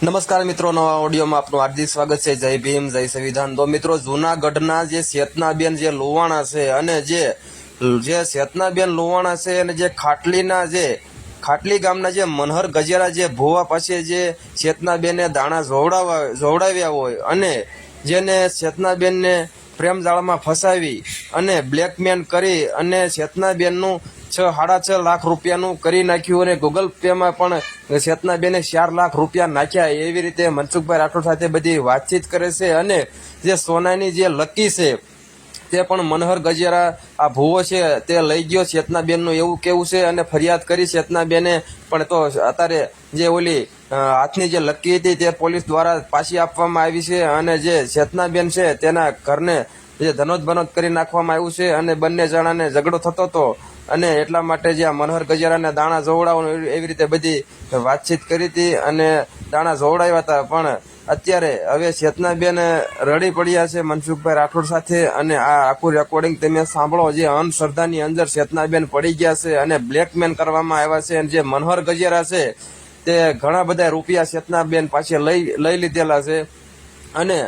નમસ્કાર મિત્રો, નવા ઓડિયોમાં આપનું હાર્દિક સ્વાગત છે। જય ભીમ, જય સંવિધાન। તો મિત્રો, જૂનાગઢના જે ચેતનાબેન જે લોવાણા છે અને જે ચેતનાબેન લોવાણા છે અને જે ખાટલી ગામના જે મનહર ગજેરા જે ભુવા પાસે જે ચેતનાબેને દાણા જોવડાવ્યા હોય અને જેને ચેતનાબેનને પ્રેમ જાળમાં ફસાવી અને બ્લેકમેલ કરી અને ચેતનાબેનનું 6.5 લાખ રૂપિયાનું કરી નાખ્યું અને ગૂગલ પેમાં પણ ચેતનાબેને 4 લાખ રૂપિયા નાખ્યા। એવી રીતે મનસુખભાઈ રાઠોડ સાથે બધી વાતચીત કરે છે અને જે સોનાની જે લકી છે તે પણ મનહર ગજેરા આ ભુવો છે તે લઈ ગયો ચેતનાબેનનું એવું કેવું છે અને ફરિયાદ કરી ચેતનાબેને પણ તો અત્યારે જે ઓલી હાથની જે લકી હતી તે પોલીસ દ્વારા પાછી આપવામાં આવી છે અને જે ચેતનાબેન છે તેના ઘરને જે ધનોત કરી નાખવામાં આવ્યું છે અને બંને જણાને ઝઘડો થતો હતો અને એટલા માટે જે આ મનહર ગજેરાને દાણા જોવડાવવાનું એવી રીતે બધી વાતચીત કરી હતી અને દાણા જોવડાવ્યા હતા। પણ અત્યારે હવે ચેતનાબેન રડી પડ્યા છે મનસુખભાઈ રાઠોડ સાથે અને આ આખું રેકોર્ડિંગ તમે સાંભળો। જે અંધશ્રદ્ધાની અંદર ચેતનાબેન પડી ગયા છે અને બ્લેકમેલ કરવામાં આવ્યા છે અને જે મનહર ગજેરા છે તે ઘણા બધા રૂપિયા ચેતનાબેન પાસે લઈ લીધેલા છે અને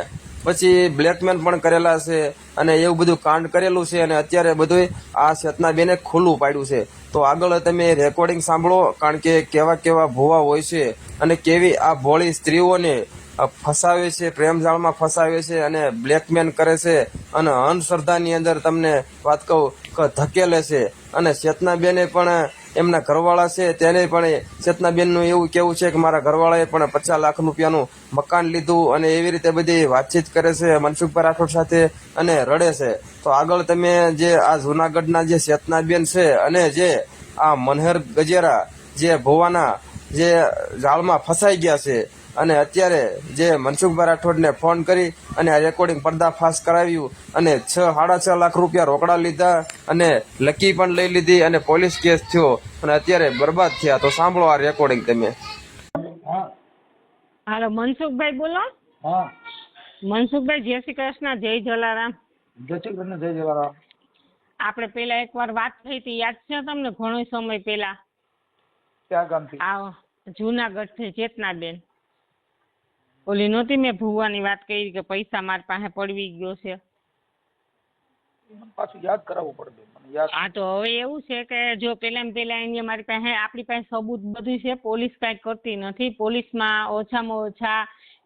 પછી બ્લેકમેલ પણ કરેલા છે અને એવું બધું કાંડ કરેલું છે અને અત્યારે બધું આ ચેતનાબેને ખુલ્લું પાડ્યું છે। તો આગળ તમે રેકોર્ડિંગ સાંભળો, કારણ કે કેવા ભુવા હોય છે અને કેવી આ ભોળી સ્ત્રીઓને ફસાવે છે, પ્રેમ જાળમાં ફસાવે છે અને બ્લેકમેલ કરે છે અને અંધશ્રદ્ધાની અંદર તમને વાત કહું કે ધકેલે છે। અને ચેતનાબેને પણ એમના ઘરવાળા છે તેને પણ ચેતનાબેનનું એવું કેવું છે કે મારા ઘરવાળાએ પણ 50 લાખ રૂપિયાનું મકાન લીધું અને એવી રીતે બધી વાતચીત કરે છે મનસુખભાઈ રાઠોડ સાથે અને રડે છે। તો આગળ તમે જે આ જૂનાગઢના જે ચેતનાબેન છે અને જે આ મનહર ગજેરા જે ભુવાના જે જાળમાં ફસાઈ ગયા છે અને અત્યારે જે મનસુખભાઈ રાઠોડને ફોન કરી અને આ રેકોર્ડિંગ પર્દાફાશ કરાવ્યું અને 6.5 લાખ રૂપિયા રોકડા લીધા અને લકી પણ લઈ લીધી અને પોલીસ કેસ થયો અને અત્યારે બરબાદ થયા। તો સાંભળો આ રેકોર્ડિંગ તમે। હાલો, મનસુખભાઈ બોલો। हाँ, મનસુખભાઈ, જય શ્રી કૃષ્ણ, જય જલારામ। जय श्री कृष्ण, जय जलाराम। આપણે પેલા એકવાર વાત થઈ હતી, યાદ છે તમને? ઘણો સમય પેલા क्या काम थी? આ જુનાગઢ થી ચેતનાબેન ઓલી નહોતી મેં ભુવાની વાત કરી કે પૈસા મારી પાસે પડવી ગયો છે। पाछું યાદ કરાવવું પડે મને યાદ। હા, તો હવે એવું છે કે જો પેલા એને મારી પાસે આપણી પાસે સબૂત બધું છે, પોલીસ કાંઈ કરતી નથી। પોલીસમાં ઓછામાં ઓછા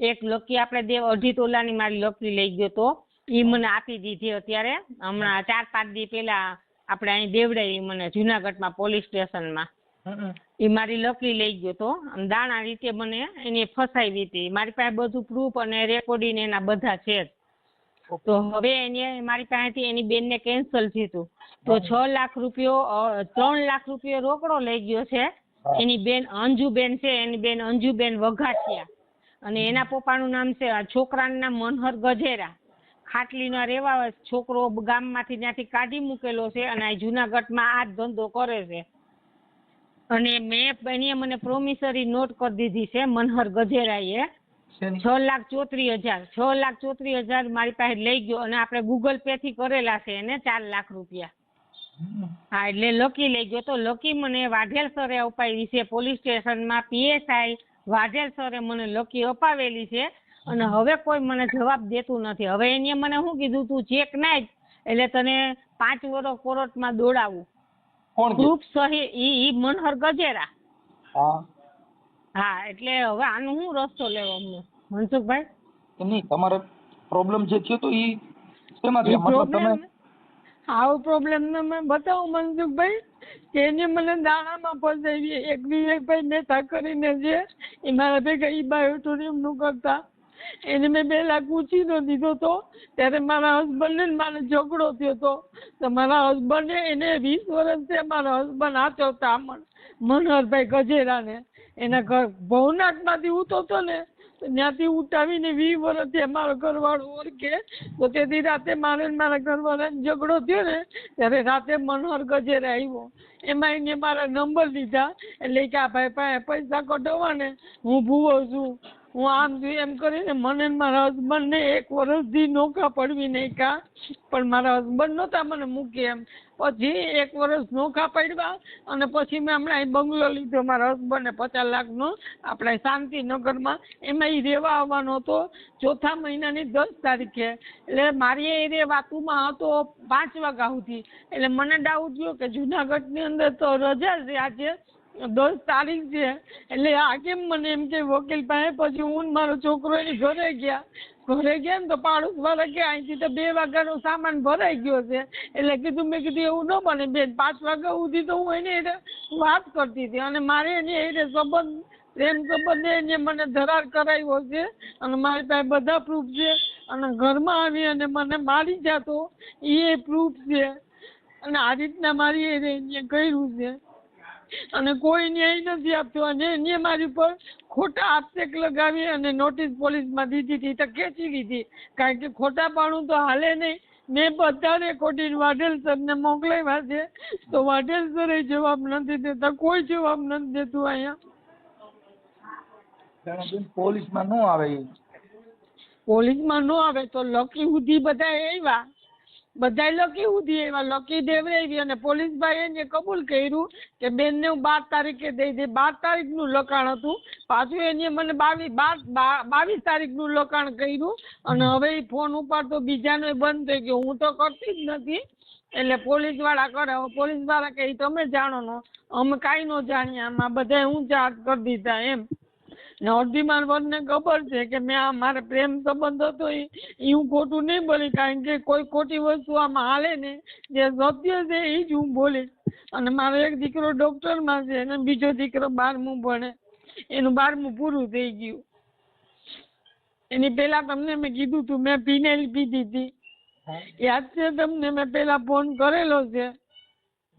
એક લકી આપણે 2.5 તોલાની મારી લકી લઈ ગયો તો એ મને આપી દીધી અત્યારે હમણાં 4-5 દી પેલા આપણે અહીં દેવડાવી મને જુનાગઢમાં પોલીસ સ્ટેશનમાં। એ મારી લકી લઈ ગયો તો દાણા રીતે મને એને ફસાવી હતી। મારી પાસે બધું પ્રૂફ અને રેકોર્ડિંગ એના બધા છે જ। તો હવે એને મારી પાસેથી એની બેનને કેન્સલ થયું તો 6 લાખ રૂપિયો 3 લાખ રૂપિયો રોકડો લઈ ગયો છે એની બેન અંજુબેન છે, એની બેન અંજુબેન વઘાસિયા અને એના પપ્પાનું નામ છે, છોકરાનું નામ મનહર ગજેરા। ખાટલીનો રેવા છોકરો ગામમાંથી ત્યાંથી કાઢી મૂકેલો છે અને આ જુનાગઢમાં આ જ ધંધો કરે છે અને એને મને પ્રોમિસરી નોટ કરી દીધી છે મનહર ગજેરાએ। 6,34,000 મારી પાસે લઈ ગયો અને આપણે ગૂગલ પે થી કરેલા છે એને 4 લાખ રૂપિયા। હા, એટલે લકી લઈ ગયો તો લકી મને વાઢેલ સરે અપાવી છે પોલીસ સ્ટેશનમાં। PSI વાઢેલ સરે મને લકી અપાવેલી છે અને હવે કોઈ મને જવાબ દેતું નથી। હવે એને મને શું કીધું, તું ચેક નાખ એટલે તને 5 વર્ષ કોર્ટમાં દોડાવું। કોણ પ્રૂફ સહી ઈ મનહર ગજેરા। હા, હા, એટલે હવે આનો શું રસ્તો લેવો અમને મનસુખભાઈ? નહીં તમારે પ્રોબ્લેમ જે થયો તો ઈ શેમાંથી મતલબ તમે પ્રોબ્લેમ આવો પ્રોબ્લેમ ને મેં બતાવું મનસુખભાઈ કે એને મને દાણામાં ફસાવી। એક વિવેકભાઈ મહેતા કરીને છે એ મારા ભેગા ઈ બાયોટોરિયમનું કરતા, એને મેં 2 લાખ ઉછીનો દીધો હતો ત્યારે મારા હસબન્ડને મારે ઝઘડો થયો હતો તો મારા હસબન્ડે એને 20 વર્ષથી મારા હસબન્ડ હાચવતા મનહરભાઈ ગજેરાને એના ઘર ભવનાથમાંથી ઉતરતો ને તો ત્યાંથી ઉઠાવીને 20 વર્ષથી અમારો ઘરવાળો ઓળખે તો તેથી રાતે મારે મારા ઘરવાળાને ઝઘડો થયો ને ત્યારે રાતે મનહર ગજેરા આવ્યો, એમાં એને મારા નંબર લીધા એટલે કે આ ભાઈ પાસે પૈસા કઢાવવા ને હું ભૂવો છું હું આમ છું એમ કરીને મને ને મારા હસબન્ડ ને 1 વર્ષથી નોખા પડવી નહીં કા, પણ મારા હસબન્ડ નહોતા મને મૂકે એમ. પછી 1 વર્ષ નોખા પડ્યા અને પછી મેં હમણાં અહીં બંગલો લીધો મારા હસબન્ડને 50 લાખનો આપણે શાંતિનગરમાં. એમાં એ રહેવા આવવાનો હતો 4થા મહિનાની 10 તારીખે. એટલે મારી એ રે વાતુમાં હતો 5 વાગ્યા સુધી. એટલે મને ડાઉટ થયો કે જુનાગઢની અંદર તો રજા છે, આજે 10 તારીખ છે, એટલે આ કેમ મને એમ કે વકીલ પાસે. પછી હું ને મારો છોકરો એની ઘરે ગયા ને તો પાડોશ વાળા કે અહીંથી તો 2 વાગ્યાનો સામાન ભરાઈ ગયો છે. એટલે કીધું, મેં કીધું એવું ન બને બેન, 5 વાગ્યા સુધી તો હું એને વાત કરતી હતી અને મારે એની એને સંબંધ પ્રેમ સંબંધે એને મને ધરાર કરાવ્યો છે અને મારી પાસે બધા પ્રૂફ છે અને ઘરમાં આવી અને મને મારી જતો એ પ્રૂફ છે અને આ રીતના મારી એને કર્યું છે અને કોઈ ન્યાય નથી આપતો. અને એને મારી પર ખોટા આક્ષેપ લગાવી અને નોટિસ પોલીસમાં દીધી હતી તો ખેંચી લીધી, કારણ કે ખોટા પાણું તો હાલે નહીં. મેં બધા રેકોર્ડિંગ વાઢેલ સરને મોકલાવ્યા છે તો વાઢેલ સરે જવાબ નથી દેતા, કોઈ જવાબ નથી દેતું. અહીંયા પોલીસમાં ન આવે, પોલીસમાં ન આવે તો લકી સુધી બધા આવ્યા, બધા લકી સુધી આવ્યા, લકી દેવરાવી અને પોલીસ ભાઈ એને કબૂલ કર્યું કે બેનને હું 12 તારીખે દઈ દે. 12 તારીખનું લખાણ હતું, પાછું એને મને 22 તારીખનું લખાણ કર્યું અને હવે એ ફોન ઉપાડતો બીજાનો બંધ થઈ ગયો. હું તો કરતી જ નથી, એટલે પોલીસ વાળા કરે. પોલીસ વાળા કે તમે જાણો નો, અમે કાંઈ ન જાણીએ, આમાં બધા હું ચાર્જ કરી દીધા એમ. ને અડધી મારવાને ખબર છે કે મેં આ મારે પ્રેમ સંબંધ હતો એ હું ખોટું નહીં બોલી, કારણ કે કોઈ ખોટી વસ્તુ આમાં હાલે ને જે સત્ય છે એ જ હું બોલી. અને મારો એક દીકરો ડોક્ટરમાં છે અને બીજો દીકરો 12મું ભણે, એનું 12મું પૂરું થઈ ગયું. એની પહેલા તમને મેં કીધું તું મેં ફિનાઇલ પીધી હતી, યાદ છે તમને? મેં પહેલા ફોન કરેલો છે.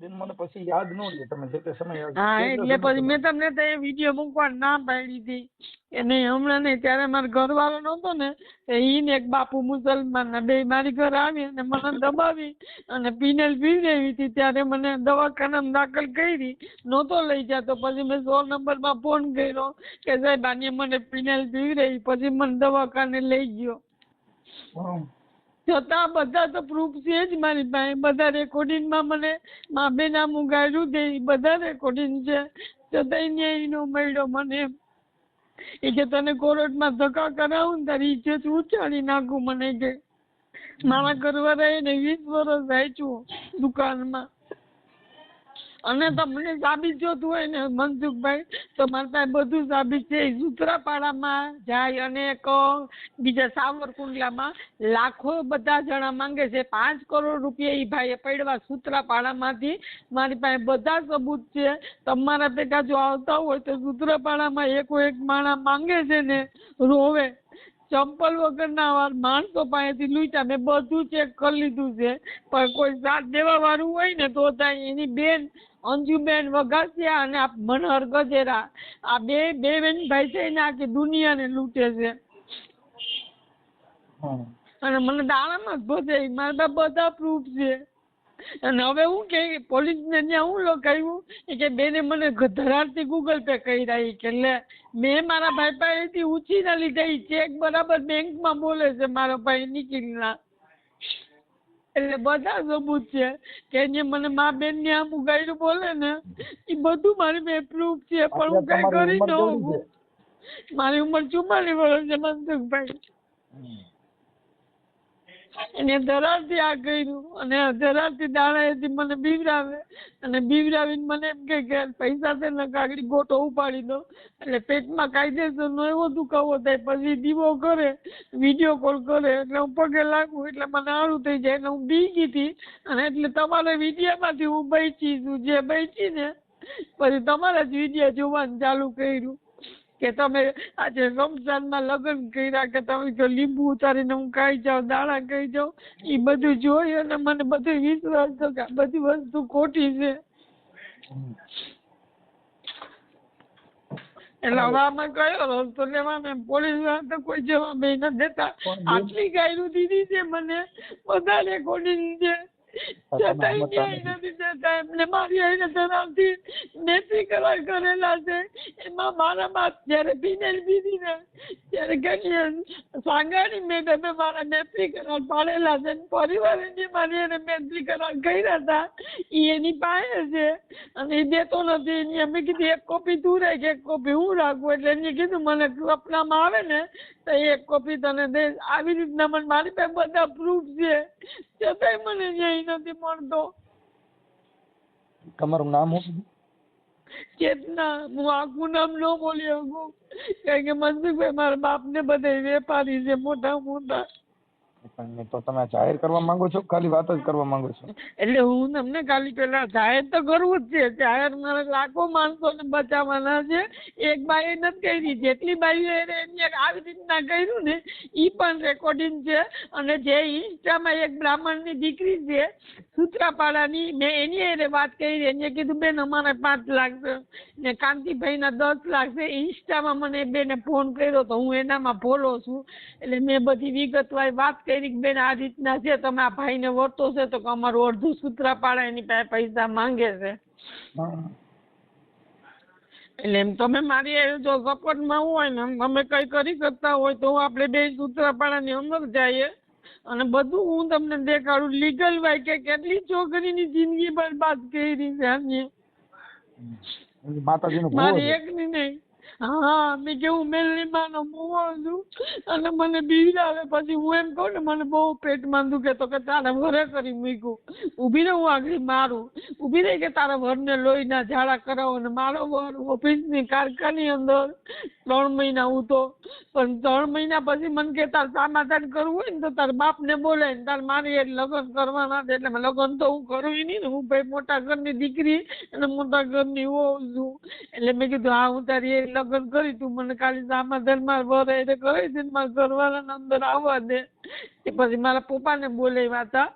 મને પછી યાદ ન રહે, તમે જે તે સમય હા, એટલે પછી મેં તમને તો એ વિડીયો મૂકવા ના પાડી હતી કે નહીં હમણાં નહીં. ત્યારે મારો ઘરવાળો નહોતો ને, એને એક બાપુ મુસલમાન ના 2 મારી ઘર આવી અને મને દબાવી અને ફિનાઇલ પીવડાવી હતી. ત્યારે મને દવાખાનામાં દાખલ કરી, નહોતો લઈ જતો. પછી મેં 100 નંબરમાં ફોન કર્યો કે સાહેબ આને મને ફિનાઇલ પીવડાવી, પછી મને દવાખાને લઈ ગયો. છતાં બધા તો પ્રૂફ છે જ મારી પાસે, બધા રેકોર્ડિંગમાં મને મા બેન આમ ગાયું દે બધા રેકોર્ડિંગ છે, છતાં ન્યાય નો મળ્યો મને. એ કે તને કોર્ટમાં ધક્કા કરાવું ને તારી ઇજ્જત ઉછાળી નાખું. મને કે મારા ઘરવાળા એને 20 વર્ષ આપ્યું દુકાનમાં. અને તમને સાબિત જોતું હોય ને મનસુખભાઈ તો મારી પાસે બધું સાબિત છે. સૂત્રાપાડામાં જાય અને એક બીજા સાવરકુંડલામાં લાખો બધા જણા માંગે છે, 5 કરોડ રૂપિયા એ ભાઈએ પડવા સૂત્રાપાડામાંથી. મારી પાસે બધા સબૂત છે. તમારા ભેગા જો આવતા હોય તો સૂત્રાપાડામાં એક માણસ માંગે છે ને રોવે, ચંપલ વગરના માણસો પાસેથી લૂંટા. મેં બધું ચેક કરી લીધું છે, પણ કોઈ સાથ દેવા વાળું હોય ને તો થાય. એની બેન અંજુબેન વઘાસિયા અને આ મનહર ગજેરા, આ બે બેન ભાઈ છે ને આખી દુનિયાને લૂંટે છે અને મને દાણામાં જ ભજે. મારા બધા પ્રૂફ છે. અને હવે હું કે પોલીસને ત્યાં હું લખાયું કે બેને મને ધરારથી ગૂગલ પે કર્યા કે લે મેં મારા ભાઈ પાસેથી ઉછીના લીધા. એ ચેક બરાબર બેંકમાં બોલે છે મારો ભાઈ નિખિલના. એટલે બધા સબૂત છે કે એને મને મા બેન ને આમ ઉગાડ્યું બોલે ને એ બધું મારી પાસે પ્રૂફ છે. પણ હું કઈ કરી ન હોઉં. મારી ઉંમર 44 વર્ષ છે મનસુખભાઈ. એને ધરારથી આ કર્યું અને ધરારથી દાડાએથી મને બીવરાવે અને બીવરાવીને મને એમ કે પૈસા છે ને કાગડી ગોટો ઉપાડી દો એટલે પેટમાં કાયદેસરનો એવો દુખાવો થાય. પછી દીવો કરે, વિડીયો કોલ કરે એટલે હું પગે લાગું એટલે મને સારું થઈ જાય. એટલે હું બી ગઈ હતી અને એટલે તમારા વિડીયોમાંથી હું બચી છું. જે બચી ને પછી તમારા જ વિડીયો જોવાનું ચાલુ કર્યું કે તમે આજે રમઝાનમાં લગ્ન કર્યા કે તમે જો લીંબુ ઉતારીને હું ખાઈ જાઉં, દાણા ખાઈ જાઉં. એ બધું જોઈ અને મને બધું વિશ્વાસ થયો કે આ બધી વસ્તુ ખોટી છે. એટલે હવે આમાં કયો રસ્તો લેવાનો? પોલીસ વાળા તો કોઈ જવાબ નથી દેતા. આટલી ગાયરું દીધી છે મને, બધા રેકોર્ડિંગ છે. છતાંય ન્યાય નથી દેતા. એમને મારી આઈને ધરાવથી નેત્રી કરાર કરેલા છે. એમાં મારા બાપ જયારે ફિનાઇલ પીધી ને ત્યારે કઈ સાંગાડી મેં તમે મારા નેત્રી કરાર પાડેલા છે. પરિવારે જે મારી એને નેત્રી કરાર કર્યા હતા એ એની પાસે છે અને એ દેતો નથી. એની અમે કીધું એક કોપી તું રાખ, એક કોપી હું રાખું. એટલે એને કીધું મને કપડામાં આવે ને તો એક કોપી તને દે. આવી રીતના મને મારી પાસે બધા પ્રૂફ છે, છતાંય મને ન્યાય નથી મળતો. તમારું નામ શું? ચેતના. હું આખું નામ ન બોલી શકું કારણ કે મનસુખભાઈ મારા બાપ ને બધા વેપારી છે મોટા મોટા. તો તમે જાહેર કરવા માંગો છો ખાલી વાત જ કરવા માંગો છો? એટલે હું તમને ખાલી પેલા જાહેર તો કરવું જ છે. જાહેર મારે લાખો માણસોને બચાવવાના છે. એક બાઈએ નથી કરી, જેટલી બાઈઓ એને આવી રીતના કર્યું ને એ પણ રેકોર્ડિંગ છે. અને જે ઇન્સ્ટામાં એક બ્રાહ્મણની દીકરી છે સૂત્રાપાડાની, મેં એની એને વાત કરી. એને કીધું બેન અમારે 5 લાખ છે ને કાંતિભાઈના 10 લાખ છે. ઇન્સ્ટામાં મને બેને ફોન કર્યો તો હું એનામાં ફોલો છું. એટલે મેં બધી વિગતવાર વાત કરી બેન આ રીતના છે, તમે આ ભાઈને વર્તો છે તો અમારું અડધું સૂત્રાપાડા એની પાસે પૈસા માંગે છે. એટલે એમ તમે મારી જો સપોર્ટમાં હોય ને તમે કઈ કરી શકતા હોય તો આપણે બે સૂત્રાપાડાની અંદર જઈએ અને બધું હું તમને દેખાડું લીગલ વાય કે કેટલી છોકરીની જિંદગી બરબાદ કરી છે આને. માતાજીનું મારી એકની નહીં. હા મેં કેવું મેલની માનો મુવો છું અને મને બીવડાવે. પછી હું એમ કહું ને મને બહુ પેટમાં દુખે તો કે તારા વરે કરી મૂક્યું. ઊભી રહે હું આગળ મારું. ઊભી રહી કે તારા વરને લોહીના ઝાડા કરાવો. ને મારો વર ઓફિસની કારખાની અંદર 3 મહિના ઉતો. પણ 3 મહિના પછી મને કે તાર સમાધાન કરવું હોય ને તો તારા બાપને બોલાય ને તાર મારી એ લગ્ન કરવાના છે. એટલે લગ્ન તો હું કરું નહીં ને, હું ભાઈ મોટા ઘરની દીકરી અને મોટા ઘરની હોઉં છું. એટલે મેં કીધું હા હું તારી એ લગ્ન કરી, તું મને ખાલી સમાધાન માર વર એટલે કરે છે મારા ઘરવાળાને અંદર આવવા દે. પછી મારા પપ્પાને બોલાવ્યા હતા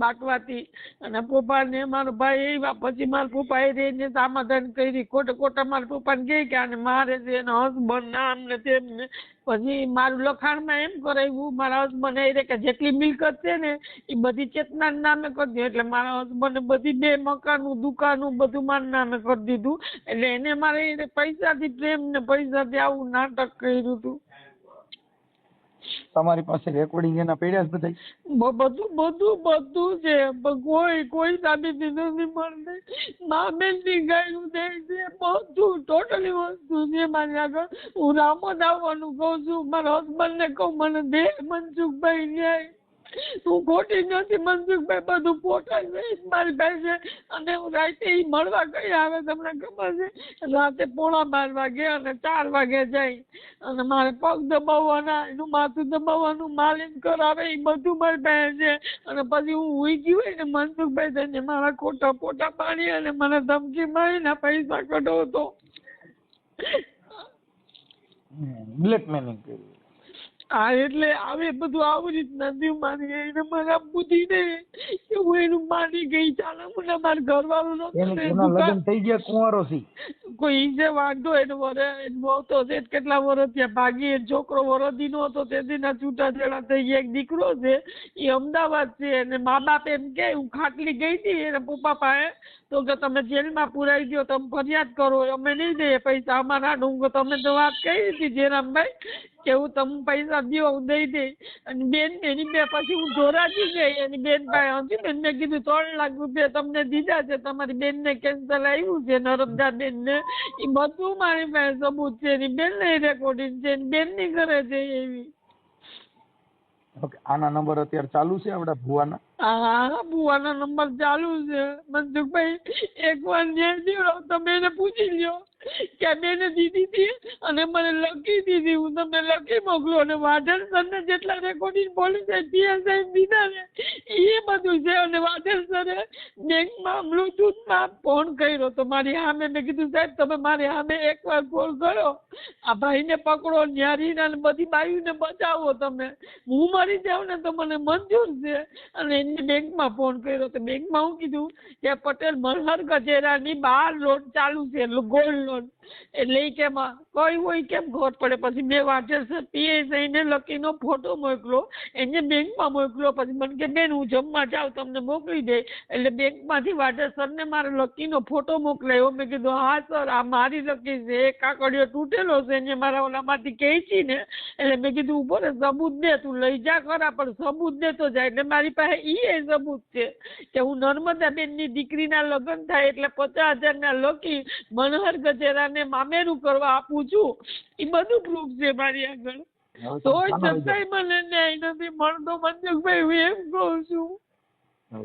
બાટવાથી અને પપ્પાને મારો ભાઈ આવ્યા. પછી મારા પપ્પાએ રહીને સમાધાન કરી. ખોટા મારા પપ્પાને કહે કે આને મારે છે એના હસબન્ડ નામ ને તેમને. પછી મારું લખાણમાં એમ કરાવ્યું મારા હસબન્ડ એ કે જેટલી મિલકત છે ને એ બધી ચેતનાના નામે કરી દીધું. એટલે મારા હસબન્ડે બધી 2 મકાનું દુકાનું બધું મારા નામે કરી દીધું. એટલે એને મારે પૈસાથી પ્રેમ ને પૈસાથી આવું નાટક કર્યું હતું. તમારી પાસે રેકોર્ડિંગ એના પડ્યા જ બધા? બધું છે પણ કોઈ સાબિતી નથી મળતી. મા બેનની ગાયું દે છે બધું ટોટલી વસ્તુ છે મારી આગળ. હું રામોદ આવવાનું કહું છું, મારા હસબન્ડને કહું મને દે મનસુખભાઈ ન્યાય. હું ખોટી નથી મનસુખભાઈ, બધું ફોટા મારી પાસે. અને હું રાતે મળવા ગઈ આવે તમને ખબર છે રાતે 11:15 વાગે અને 4 વાગે જાય અને મારે પગ દબાવવાના એનું માથું દબાવવાનું માલિશ કરાવે એ બધું મારી પાસે છે. અને પછી હું હુઈ ગયું હોય ને મનસુખભાઈ થઈને મારા ખોટા ફોટા પાડી અને મને ધમકી મારીને પૈસા કઢાવતો. બ્લેકમેલિંગ કર્યું. હા એટલે આવે બધું આવી રીતના થયું. મારી એને મારા બુદ્ધિ ને કે હું એનું માની ગઈ. ચાલે મને મારા ઘરવાળું લગ્ન થઈ ગયા કુંવારો થી કોઈ છે વાંધો એને વરે હતો છે કેટલા વર્ષ ત્યાં ભાગી. છોકરો વરદી નો હતો તેથી છૂટાછેડા થઈ ગયા. એક દીકરો છે એ અમદાવાદ છે અને મા બાપ એમ કે હું ખાટલી ગઈ હતી એના પપ્પા પાસે તો કે તમે જેલમાં પુરાઈ દો, તમે ફરિયાદ કરો, અમે નહીં દઈએ પૈસા અમારા. હું તમે તો વાત કહી હતી જયરામભાઈ કે હું તમે પૈસા દો હું દઈ દઈ. અને બેન એની બે પછી હું ધોરાજી ગઈ એની બેન પાસે હતી ને મેં કીધું 3 લાખ રૂપિયા તમને દીધા છે, તમારી બેનને કેન્સર આવ્યું છે નર્મદા બેનને. એ બધું મારી પાસે સબૂત છે. એની બેન ને રેકોર્ડિંગ છે, એની બેન ની ઘરે છે એવી. ઓકે આના નંબર અત્યારે ચાલુ છે આપડા ભુવાના? હા ભુવાના નંબર ચાલુ છે. મનસુખભાઈ એકવાર ન્યાય દેવડાવ તમે એને પૂછી લ્યો કે બેને દીધી હતી અને મને લખી દીધી. હું તમને લખી મોકલું. અને વાઢેર સરને જેટલા રેકોર્ડિંગ પોલીસે PSI દીધા ને એ બધું છે. અને વાઢેર સરે બેંકમાં બ્લુટૂથમાં ફોન કર્યો તો મારી સામે. મેં કીધું સાહેબ તમે મારી સામે એકવાર ફોન કરો, આ ભાઈને પકડો, ન્યારીને અને બધી બાયુને બચાવો. તમે હું મરી જાઉં ને તો મને મંજૂર છે. અને એને બેંકમાં ફોન કર્યો તો બેંકમાં હું કીધું કે પટેલ મલ્હાર કચેરાની બહાર લોન ચાલુ છે, ગોલ્ડ બોલો એટલે ઈ કે કઈ હોય કેમ ખબર પડે. પછી મેં વાટેસર PSI ને લકીનો ફોટો મોકલો, એને બેંકમાં મોકલો. પછી મને કે બેન હું જમવા જાઉં તમને મોકલી દે. એટલે બેંકમાંથી વાટેસરને મારે લકીનો ફોટો મોકલાયો. મેં કીધું હા સર આ મારી લકી છે, એક કાકડીઓ તૂટેલો છે ને મારા ઓલામાંથી ખેંચી ને. એટલે મેં કીધું ઉભો રે સબૂત દે, તું લઈ જા ખરા પણ સબૂત દેતો જાય. એટલે મારી પાસે ઈ સબૂત છે કે હું નર્મદાબેનની દીકરીના લગ્ન થાય એટલે 50,000 લકી મનહર ગજેરાને મામેરું કરવા આપું છું. એ બધું પ્રૂફ છે મારી આગળ. તોય છતાંય મને ન્યાય નથી મળતો મનસુખભાઈ, હું એમ કહું છું.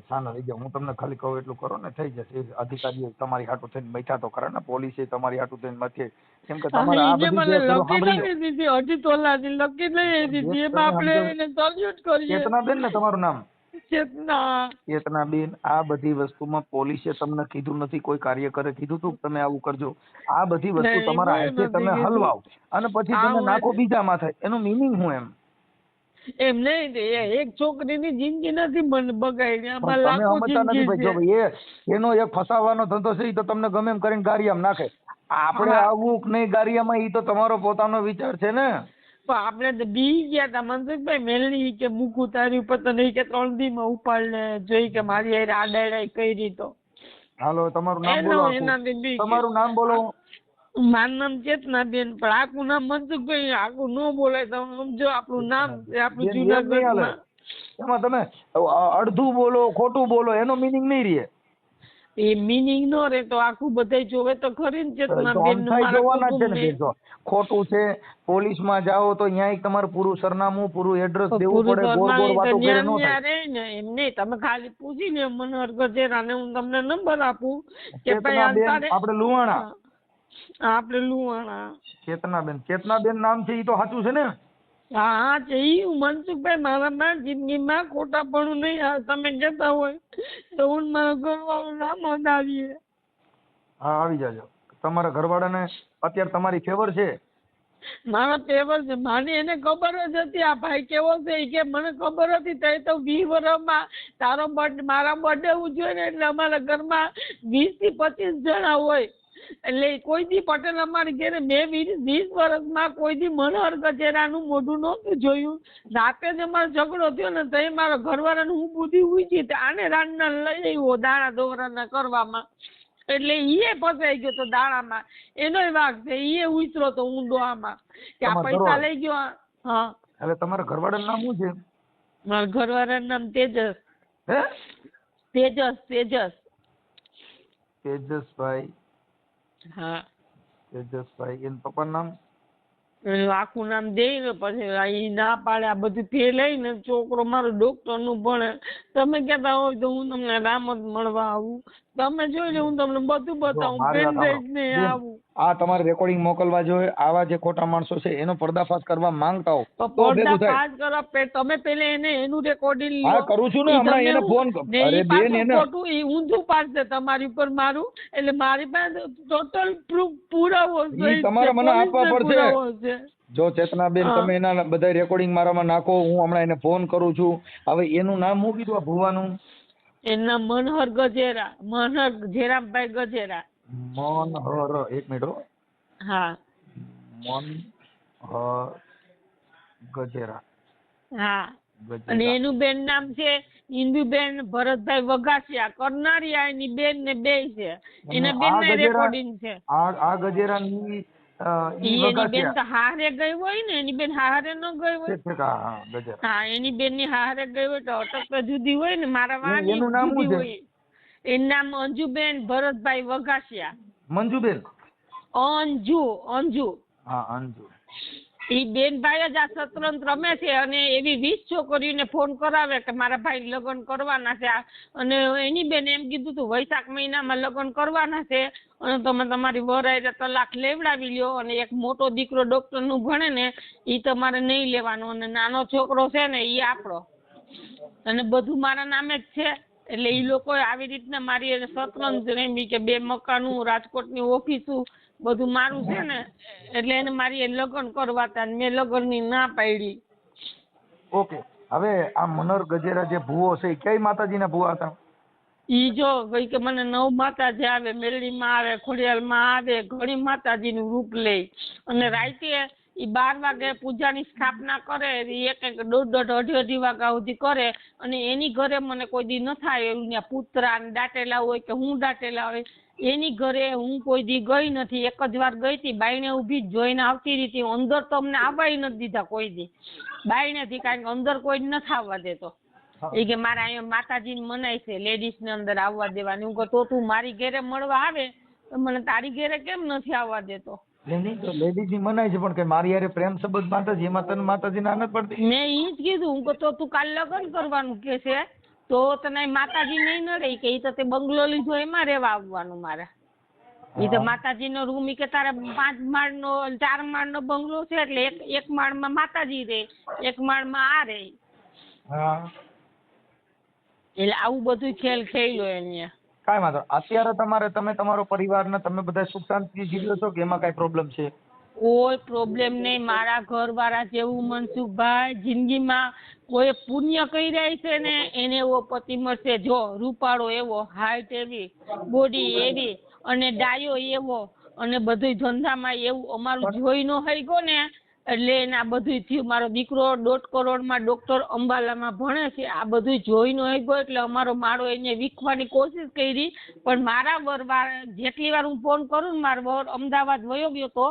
શાનો રહી જાઓ, હું તમને ખાલી કહું એટલું કરો ને થઈ જશે. અધિકારીઓ તમારી હાટું થઈને બેઠા તો ખરા ને, પોલીસે તમારી હાટું થઈને મથે. કેમ કે તમારે આ એને બધી મને લકી લઈ દીધી, 2.5 તોલાની લકી લઈ દીધી. એમાં આપણે એને સલ્યુટ કરીએ. ચેતનાબેન ને તમારું નામ? ચેતનાબેન. આ બધી વસ્તુમાં પોલીસે તમને કીધું નથી, કોઈ કાર્યકરે કીધું તું તમે આવું કરજો? આ બધી વસ્તુ તમારા હાથે તમે હલવાઓ અને પછી તમે નાખો બીજા માથે, એનું મિનિંગ શું એમ નહીં. એક છોકરીની જિંદગી નથી બગાડી, આમાં તમે લાખો સમજતા નથી જિંદગી ભાઈ. જો છે. ભાઈ એનો એક ફસાવાનો ધંધો છે, ઈ તો તમને ગમે એમ કરીને ગારિયામાં નાખે. આપણે આવું કે નહીં ગારિયામાં, ઈ તો તમારો પોતાનો વિચાર છે ને. પણ આપણે તો બી ગયા તા મનસુખભાઈ મેલની કે મૂકું તારી ઉપર તો નહીં કે 3 દીમાં ઉપાડ ને જોઈ કે મારી હારે આડાડાઈ કરી તો. હાલો તમારું નામ બોલો. એનાથી બી તમારું નામ બોલો. મારું નામ ચેતનાબેન, પણ આખું નામ મનસુખભાઈ આખું ન બોલાય. તમે સમજો આપણું નામ આપણું જુનાગઢમાં. એમાં તમે અડધું બોલો ખોટું બોલો એનો મિનિંગ નહીં રહે. એ મિનિંગ નો રે તો આખું બધાય જોવે તો ખરી ને ચેતનાબેન. જોવાના છે ને. ખોટું છે પોલીસમાં જાઓ તો ત્યાં તમારું પૂરું સરનામું પૂરું એડ્રેસ દેવું પડે. ગોળ ગોળ વાતો કરે નો થાય. એમ નહીં, તમે ખાલી પૂછી લે મનોહર ગજેરાને, હું તમને નંબર આપું કે ચેતનાબેન આપણે લુહાણા. આપણે લુહાણા. ચેતનાબેન નામ છે, ઈ તો સાચું છે ને? હા છે ઈ. હું મનસુખભાઈ મારા જિંદગીમાં ખોટાપણું નહીં. તમે જતા હોય તો હું મારા ઘરવાળું નામ આવીએ. હા આવી જાજો. તમારા ઘરવાળાને અત્યારે તમારી ફેવર છે? મારા ફેવર છે. મને એને ખબર જ હતી આ ભાઈ કેવો છે. ઈ કે મને ખબર હતી તઈ તો 20 વર્ષમાં તારો મારા બર્થડે ઉજવે ને એટલે અમારા ઘરમાં 20 થી 25 જણા હોય. એટલે કોઈ દી પટેલ અમારી ઘરે મેં 20 વર્ષમાં કોઈ દી મનોહર ગજેરાનું મોઢું નહોતું જોયું. રાતે જ અમારો ઝઘડો થયો ને તઈ મારા ઘરવાળાને હું બુદ્ધિ ઉજી આને રાંડના લઈ આવ્યો દાણા દોરાના કરવામાં. એટલે ઈએ ફસાઈ ગયો તો દાણામાં. એનોય વાંક છે. ઈએ ઉતરો તો ઊંડો આમાં કે આ પૈસા લઈ ગયો. હા. એટલે તમારા ઘરવાળાનું નામ શું છે? મારા ઘરવાળાનું નામ તેજસ. તેજસભાઈ. હા. તેજસભાઈ. એન પપ્પાનું નામ? એનું આખું નામ દે ને પછી ઈ ના પાડે. આ બધું ફે લઈને છોકરો મારો ડોક્ટર નું ભણે. તમે કહેતા હોય તો હું તમને રામત મળવા આવું. તમે જોઈ લે હું તમને બધું બતાવું. પેનડ્રાઈવ ને આવું. આ તમારે રેકોર્ડિંગ મોકલવા જોઈએ. આવા જે ખોટા માણસો છે એનો પર્દાફાશ કરવા માંગતા હો તો પર્દાફાશ કરો. તમે પેલે એને એનું રેકોર્ડિંગ હા કરું છું ને હમણાં એને ફોન. અરે બેન એને ખોટું ઈ ઊંધું પાડશે તમારી ઉપર મારું. એટલે મારી પાસે ટોટલ પ્રૂફ પુરાવો છે. તમારે મને આપવા પડશે. જો ચેતનાબેન તમે એના બધા રેકોર્ડિંગ મારામાં નાખો. હું હમણાં એને ફોન કરું છું. હવે એનું નામ શું કીધું આ ભુવાનું? એનું નામ મનહર ગજેરા. મનહર જેરામભાઈ ગજેરા. મનહર. એક મિનિટ. હા. મનહર ગજેરા. હા. અને એનું બેન નામ છે ઇન્દુબેન ભરતભાઈ વઘાસિયા. કરનારિયા એની બેન ને બે છે. એના બેન ના રેકોર્ડિંગ છે. આ ગજેરાની એની બેન તો હારે ગઈ હોય ને. એની બેન હારે ન ગઈ હોય. હા એની બેન ની હારે ગઈ હોય તો અટક તો જુદી હોય ને. મારા વાની જુદી હોય. એનું નામ અંજુબેન ભરતભાઈ વઘાસિયા. મંજુબેન? અંજુ. હા અંજુ. ઈ બેન ભાઈ જ આ શતરંજ રમે છે અને એવી 20 છોકરીઓને ફોન કરાવે કે મારા ભાઈ લગ્ન કરવાના છે. અને એની બેન એમ કીધું તું વૈશાખ મહિનામાં લગ્ન કરવાના છે અને તમે તમારી વરાયરે તલાક લેવડાવી લ્યો. અને એક મોટો દીકરો ડોક્ટર નું ભણે ને ઈ તમારે નહીં લેવાનો. અને નાનો છોકરો છે ને ઈ આપણો. અને બધું મારા નામે જ છે. એટલે ઈ લોકો આવી રીતના મારી શતરંજ રમી કે 2 મકાનું રાજકોટની ઓફિસું બધું મારું છે ને. એટલે એને મારી લગ્ન કરવા હતા. મેં લગ્ન ની ના પાડી. ઓકે. હવે આ મનોહર ગજેરા જે ભૂવો છે એ કઈ માતાજીના ભૂવા હતા? ઈ જો ભાઈ કે મને 9 માતાજી આવે, મેલડીમાં આવે, ખોડિયાલમાં આવે, ઘણી માતાજીનું રૂપ લે અને રાતે ઈ 12 વાગે પૂજાની સ્થાપના કરે, ઈ એક દોઢ અઢી વાગ્યા સુધી કરે અને એની ઘરે મને કોઈ દી ન થાય એવું ત્યાં પુતરા ને દાટેલા હોય કે હું દાટેલા હોય, એની ઘરે હું કોઈ દી ગઈ નથી. એક જ વાર ગઈ હતી, બાયણે ઊભી જ જોઈને આવતી રહી હતી. અંદર તો અમને આવવાય નથી દીધા કોઈ દી બાયણેથી, કારણ કે અંદર કોઈ જ નથી આવવા દેતો. એ કે મારે અહીંયા માતાજીને મનાય છે લેડીઝ ને અંદર આવવા દેવાની. હું કહું તો તું મારી ઘેરે મળવા આવે તો મને તારી ઘેરે કેમ નથી આવવા દેતો? નહીં તો લેડીઝ ની મનાય છે પણ કે મારી યારે પ્રેમ સંબંધ માતાજી એમાં તને માતાજી ના નથી પડતી. મેં ઈ જ કીધું. હું કહું તો તું કાલ લગ્ન કરવાનું કે છે તો તને માતાજી નહીં નડે કે ઈ તો તે બંગલો લીધો એમાં રહેવા આવવાનું મારે. ઈ તો માતાજીનો રૂમ ઈ કે તારે 5 માળનો 4 માળનો બંગલો છે એટલે એક માળમાં માતાજી રહે, એક માળમાં આ રહે. હા એટલે આવું બધું ખેલ ખેલ્યો એને. કાંઈ વાંધો. અત્યારે તમે તમારો પરિવાર ને તમે બધા સુખ શાંતિ જીવો છો કે એમાં કાંઈ પ્રોબ્લેમ છે? કોઈ પ્રોબ્લેમ નહીં. મારા ઘરવાળા જેવું મનસુખભાઈ જિંદગીમાં કોઈ પુણ્ય કર્યા છે ને એને એવો પતિ મળશે. જો રૂપાળો એવો, હાઈટ એવી, બોડી એવી અને ડાયો એવો અને બધું ધંધામાં એવું અમારું જોઈ નો થઈ ગયો ને એટલે એને આ બધું થયું. મારો દીકરો 1.5 કરોડમાં ડોક્ટર અંબાલામાં ભણે છે. આ બધું જોઈ નો થઈ ગયો એટલે અમારો માળો એને વીખવાની કોશિશ કરી પણ મારા વર જેટલી વાર હું ફોન કરું ને મારો વર અમદાવાદ વયો ગયો તો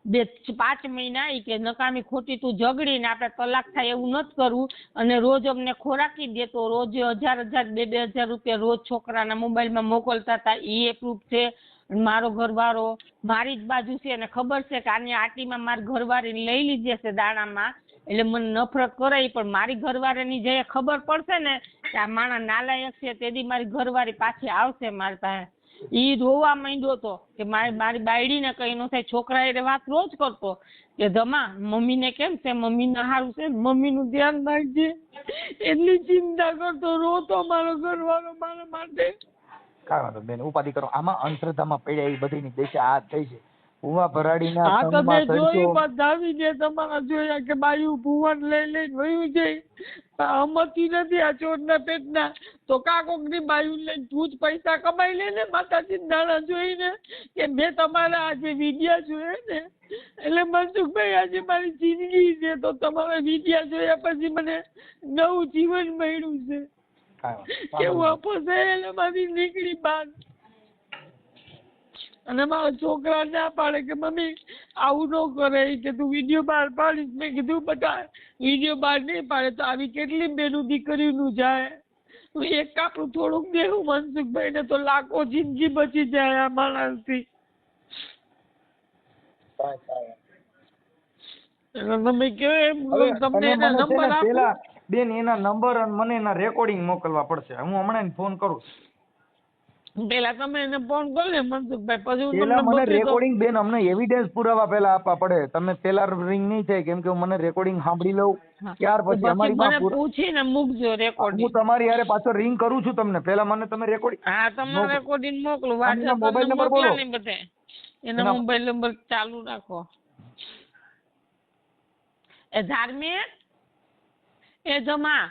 5 મહિના ઈ કે નકામી ખોટી તું ઝઘડીને આપણે તલાક થાય એવું નથી કરવું અને રોજ અમને ખોરાકી દેતો, રોજ 1000 રૂપિયા રોજ છોકરાના મોબાઈલમાં મોકલતા હતા. એ પ્રૂફ છે. મારો ઘરવાળો મારી જ બાજુ છે અને ખબર છે કે આની આટીમાં મારી ઘરવાળીને લઈ લીધી છે દાણામાં એટલે મને નફરત કરાઈ. પણ મારી ઘરવાળીની જે ખબર પડશે ને કે આ માણસ નાલાયક છે તેથી મારી ઘરવાળી પાછી આવશે મારી પાસે. ઈ રોવા માંડ્યો હતો કે મારી બાયડીને કઈ ન થાય. છોકરા એ વાત રોજ કરતો કે ધમા મમ્મીને કેમ છે, મમ્મીને સારું છે, મમ્મીનું ધ્યાન રાખજે. એટલી ચિંતા કરતો, રોતો મારો ઘરવાળો મારા માટે. કાંઈ વાંધો બેન, ઉપાધિ કરો. આમાં અંધશ્રદ્ધામાં પડ્યા એ બધીની દેશા આ થઈ છે. ભૂવા ભરાડીના હા તો સંગમાં મેં જોયું ચડ્યો. બધાવી જે તમારા જોયા કે બાયું ભુવન લઈને વયું જાય. અમતી નથી આ ચોરના પેટના તો કાકોકની બાયું લઈને તું જ પૈસા કમાઈ લે ને માતાજી નાણા જોઈને કે મેં તમારા આજે વિદ્યા જોયા ને એટલે મનસુખભાઈ આજે મારી જિંદગી છે તો તમારા વિદ્યા જોયા પછી મને નવું જીવન મળ્યું છે. કેવું આપો છે એટલે મારી નીકળી બહાર અને મારા છોકરા ના પાડે કે મમ્મી આવું ન કરે કે તું વિડીયો બહાર પાડીશ. મેં કીધું બધા વિડીયો બહાર નહીં પાડે તો આવી કેટલી બેનું દીકરીનું જાય. હું એક કાપડું થોડુંક દેવું મનસુખભાઈ ને તો લાખો જિંદગી બચી જાય આ માણસથી. તમે કેવો એમ તમને એના નંબર આપો પેલા બેન એના નંબર અને મને એના રેકોર્ડિંગ મોકલવા પડશે. હું હમણાં ફોન કરું. પેલા તમે એને ફોન કરો ને મનસુખભાઈ પછી હું પેલા તમને મને બતાવી દઉં. રેકોર્ડિંગ બેન અમને એવિડન્સ પુરાવા પેલા આપવા પડે. તમે પેલા રિંગ નહીં થાય કેમ કે મને રેકોર્ડિંગ સાંભળી લઉં ત્યાર પછી અમારી મને પૂછીને મૂકજો રેકોર્ડિંગ. હું તમારી હારે પાછો રિંગ કરું છું તમને. પેલા મને તમે રેકોર્ડિંગ. હા તમને રેકોર્ડિંગ મોકલું. એમનો WhatsApp મોબાઈલ નંબર નંબર બોલો. મોકલા ને બધે એના મોબાઈલ નંબર ચાલુ રાખો. એ ધાર્મિક એ જમા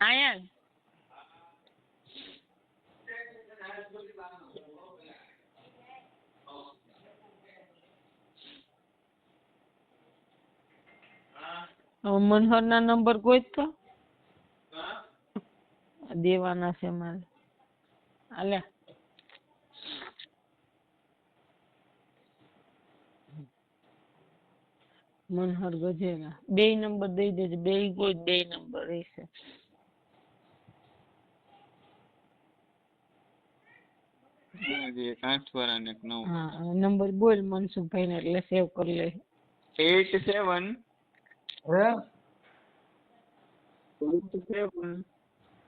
આયન મનોહર ના નંબર કોઈ તો દેવાના છે મારે. હાલે મનોહર ગજેરા 2 નંબર દઈ દેજો. 2 નંબર રહેશે. હા નંબર બોલ મનસુખભાઈ ને એટલે સેવ કરી લે. 87 હે 87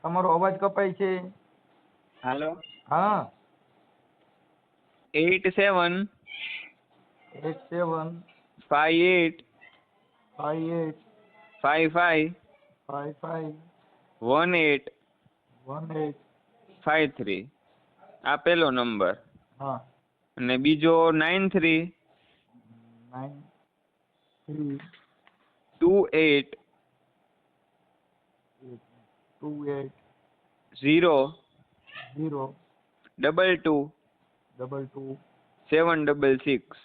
તમારો અવાજ કપાય છે. હાલો હા 87 87 58 58 55 55 18 18 53 આ પેલો નંબર હા અને બીજો 93 93 28 28 0 0 22 22 766.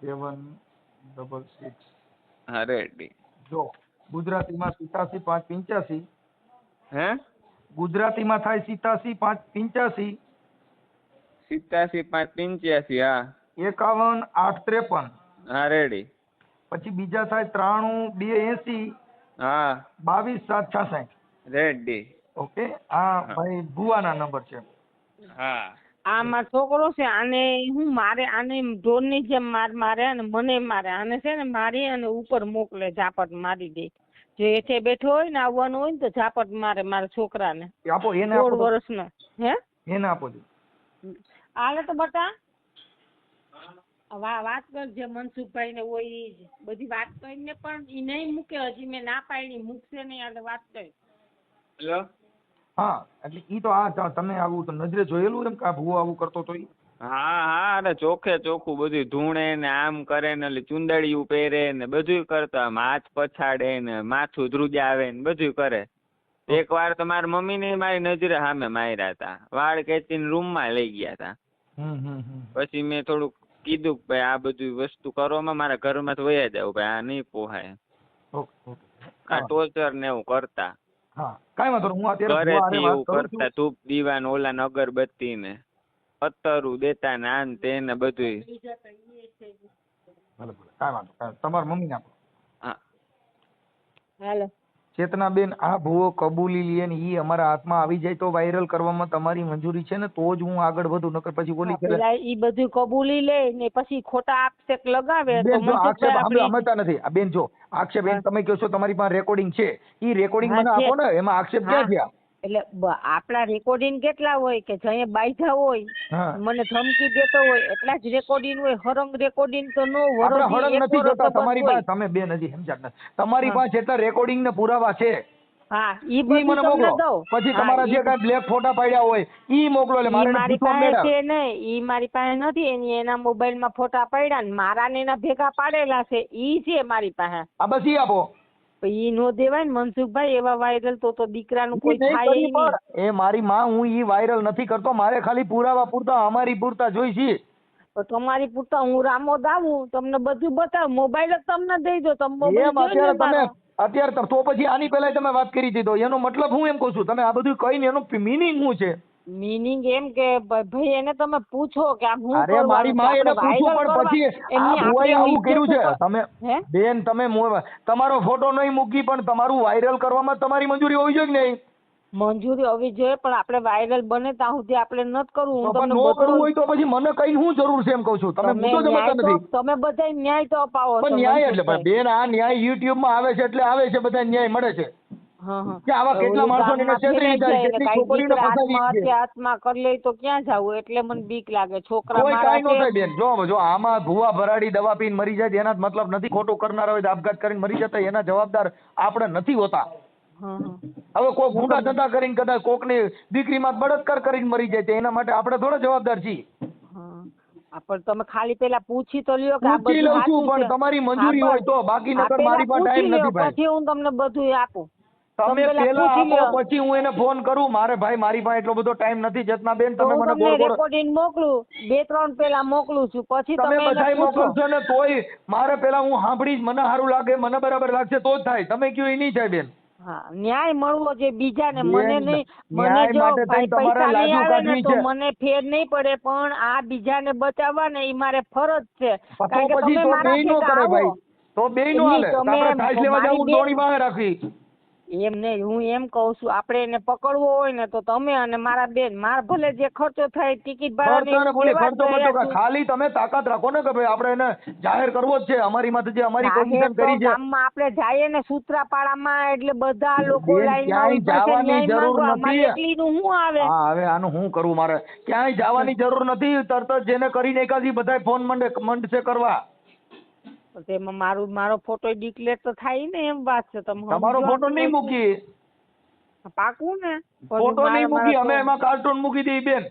766. હા રેડી. જો ગુજરાતીમાં 87 5 85, હે ગુજરાતીમાં થાય 87 5 85, 87 5 85. હા 51 8 53. હા રેડી. પછી બીજા થાય 93 2 80, હા 22 7 66. રેડી. ઓકે, આ ભાઈ ભુવાના નંબર છે. હા આ મારો છોકરો છે, આને હું મારે આને ઢોરની જેમ મારે અને મને મારે. આને છે ને મારી અને ઉપર મોકલે, ઝાપટ મારી દે. જો એઠે બેઠો હોય ને આવવાનું હોય ને તો ઝાપટ મારે મારા છોકરાને. એ આપો, એને 16 આપો તો. વર્ષનો. હે એને આપો છો. હાલે તો બટા વાત કરજે મનસુખભાઈ ને હોય ઈ જ. બધી વાત કરીને પણ ઈ નહીં મૂકે, હજી મેં ના પાડી, મૂકશે નહીં. એટલે વાત કરી. હેલો. હા, એટલે ઈ તો આ તમે આવું તો નજરે જોયેલું એમ કે આ ભુવો આવું કરતો તો ઈ? હા હા અરે ચોખ્ખે ચોખ્ખું બધું ધૂણે ને આમ કરે ને ઓલી ચુંદડીયું પહેરે ને બધું કરતા, હાથ પછાડે ને માથું ધ્રુજાવે ને બધું કરે. એક વાર તો મારી મમ્મીને મારી નજરે સામે માર્યા હતા, વાળ ખેંચીને રૂમમાં લઈ ગયા હતા. પછી મેં થોડુંક કીધું કે ભાઈ આ બધી વસ્તુ કરવામાં મારા ઘરમાં તો વયા જાવ ભાઈ, આ નહીં પોહાય. આ ટોર્ચર ને એવું કરતા. હા, કાંઈ વાંધો નહીં. હું અત્યારે ઘરેથી વાત એવું કરું છું. કરતા, ધૂપ દીવાન ઓલા ને અગરબત્તી ને પત્તરું દેતા ને આન તે ને બધું. ભલે ભલે, કાંઈ વાંધો નહીં. તમારા મમ્મીને આપો. હા હાલો. ચેતનાબેન, આ ભુવો કબૂલી લે ને ઈ અમારા હાથમાં આવી જાય તો વાયરલ કરવામાં તમારી મંજૂરી છે ને તો જ હું આગળ વધું, નકર પછી ઓલી પેલા ઈ બધું કબૂલી લે ને પછી ખોટા આક્ષેપ લગાવે તો બેન જો આક્ષેપ મનસુખભાઈ આપણી સમજતા નથી. આ બેન જો આક્ષેપ બેન તમે કહો છો તમારી પાસે રેકોર્ડિંગ છે, ઈ રેકોર્ડિંગ હા, મને છે. આપો ને, એમાં આક્ષેપ ક્યાં થયા? એટલે આપણા રેકોર્ડિંગ કેટલા હોય કે જઈએ બાંધ્યા હોય, હા, મને ધમકી દેતો હોય એટલા જ રેકોર્ડિંગ હોય. હરંગ રેકોર્ડિંગ તો નો આપણે વરદી હળંગ એક નથી વરસ જોતા. તો તમારી બસ પાસે હોય. તમે બેન હજી સમજ્યા જ નથી. તમારી હા. પાસે જેટલા રેકોર્ડિંગ ને પુરાવા છે હા ઈ ઈ બધું મને તમને મોકલો. દઉં. પછી હા, તમારા જે ઈ- કાંઈ બ્લેક ફોટા પાડ્યા હોય ઈ મોકલો, એટલે ઈ મારે એને મારી પૂછવા પાસે મેળા. છે નહીં, ઈ મારી પાસે નથી. એની એના મોબાઈલમાં ફોટા પાડ્યા ને મારા ને એના ભેગા પાડેલા છે, ઈ છે મારી પાસે. આ બસ ઈ આપો. ઈ નો દેવાય ને મનસુખભાઈ, એવા વાયરલ તો દીકરાનું ઈ કોઈ નહીં થાય કરી નહીં. પણ એ મારી માં, હું ઈ વાયરલ નથી કરતો. મારે ખાલી પુરાવા પૂરતા, અમારી પૂરતા જોઈ છે. તો તમારી પૂરતા હું રામોદ આવું, તમને બધું બતાવું. મોબાઈલ જ તમને દઈ દો, તમે મોબાઈલ એમ જોઈ અત્યારે લો તમે મારો. તો પછી આની પહેલા તમે વાત કરી દીધો, એનો મતલબ હું એમ કહું છું, તમે આ બધું કહીને એનો મિનિંગ શું છે? મીનિંગ એમ કે ભાઈ એને તમે પૂછો કે આ હું અરે મારી માં એને પૂછું, પણ પછી આ ભુવાએ આવું કર્યું છે. તમે બેન તમે તમારો ફોટો નહીં મૂકી પણ તમારું વાયરલ કરવામાં તમારી મંજૂરી હોવી જોઈએ કે નહીં? મંજૂરી હોવી જોઈએ, પણ આપણે વાયરલ બને ત્યાં સુધી આપણે નથી કરવું. હું પણ તમને નો કરવું બધું હોય તો પછી મને કઈ શું જરૂર છે એમ કહું છું. તમે મુદ્દો સમજતા નથી. તમે બધા ન્યાય તો અપાવો છો. પણ ન્યાય એટલે મનસુખભાઈ. બેન આ ન્યાય યુટ્યુબ માં આવે છે એટલે આવે છે, બધા ન્યાય મળે છે. હા, હા. કે આવા કેટલા ઓલું માણસોને ગામમાં છેતરી ફેલાઈ જાય, જાય ને કેટલી કાંઈ છોકરીઓને દીકરા ફસાવી છે. આત્મહત્યા હાથમાં કરી લે તો ક્યાં જવું? એટલે મને બીક લાગે. છોકરા કોઈ મારા કાંઈ નો છે. થાય બેન. જો આમાં ભૂવા ભરાડી દવા પીને મરી જાય એના જ મતલબ નથી. ખોટું કરનારા હોય તો આપઘાત કરીને મરી જતા એના જવાબદાર આપણે નથી હોતા. હા, હા. હવે કોઈ ગુંડા ધંધા કરીને કદાચ કોકની દીકરીમાં બળાત્કાર કરીને મરી જાય તો એના માટે આપણે થોડા જવાબદાર છીએ. હા, પણ તમે ખાલી પેલા પૂછી તો લ્યો કે આ પૂછી બધું લઉં છું, સાચું પણ છે. તમારી મંજૂરી હોય તો, બાકી હા, નકર પેલા મારી પાસે પૂછી ટાઈમ લ્યો, નથી ભાઈ. પછી હું તમને બધું આપું. તમે પેલા પેલા પૂછી આપો લ્યો. પછી હું એને ફોન કરું. મારે ભાઈ મારી પાસે એટલો બધો ટાઈમ નથી. જતનાબેન તો તમે હું મને તમને ગોળ ગોળ રેકોર્ડિંગ મોકલું, 2-3 પેલા મોકલું છું, પછી તમે તમે એને બધાય પૂછો. મોકલશો ને તોય મારે પેલા હું સાંભળી જ મને સારું લાગે, મને બરાબર લાગશે તો જ થાય. તમે કયો એ નહીં થાય બેન. હા, ન્યાય મળવો જોઈએ બીજાને, મને બેન, નહીં. મને ન્યાય જો માટે ભાઈ તમારે પૈસા નહીં લાજુ આવે ને કાઢવી તો છે. મને ફેર નહીં પડે, પણ આ બીજાને બચાવવા ને એ મારે ફરજ છે. તો કારણ કે પછી તમે તો મારા બેય નો ભેગા કરે આવો. ભાઈ. તો બેય નો એમની હાલે. તમે આપણે ઠાઈસ લેવા મારી જવું બેન- દોડી માં રાખવી. એમ નહીં, હું એમ કહું છું આપણે એને પકડવો હોય ને તો તમે અને મારા બેન, મારા ભલે જે ખર્ચો થાય ટિકિટ ભાડાની ખર્ચો ને બોલે દેવા જ ખર્ચો બચો તૈયાર છું. ખાલી તમે તાકાત રાખો ને કે ભાઈ આપણે એને જાહેર કરવો જ છે. અમારી માટે જે અમારી જાહેર પોઝિશન તો કરી છે. ગામમાં આપણે જઈએ ને સૂત્રાપાડામાં એટલે બધા લોકો બેન, લાઈનમાં ક્યાંય ઊભા છે, જવાની ન્યાય જરૂર માંગવા. નથી. મારે એકલીનું શું આવે? હા, હવે આનું હું કરું? મારે ક્યાંય જવાની જરૂર નથી. તરત જ જેને કરીને એકાદી બધાય ફોન મંડશે કરવા. તો તેમાં મારો ફોટો ડિક્લેર તો થાય ને, એમ વાત છે. તમે તમારો સમજો ફોટો આટલી નહીં વસ્તુ. મૂકી, પાકું ને? ફોટો નહીં મૂકી. અમે એમાં કાર્ટૂન મૂકી દઈએ બેન.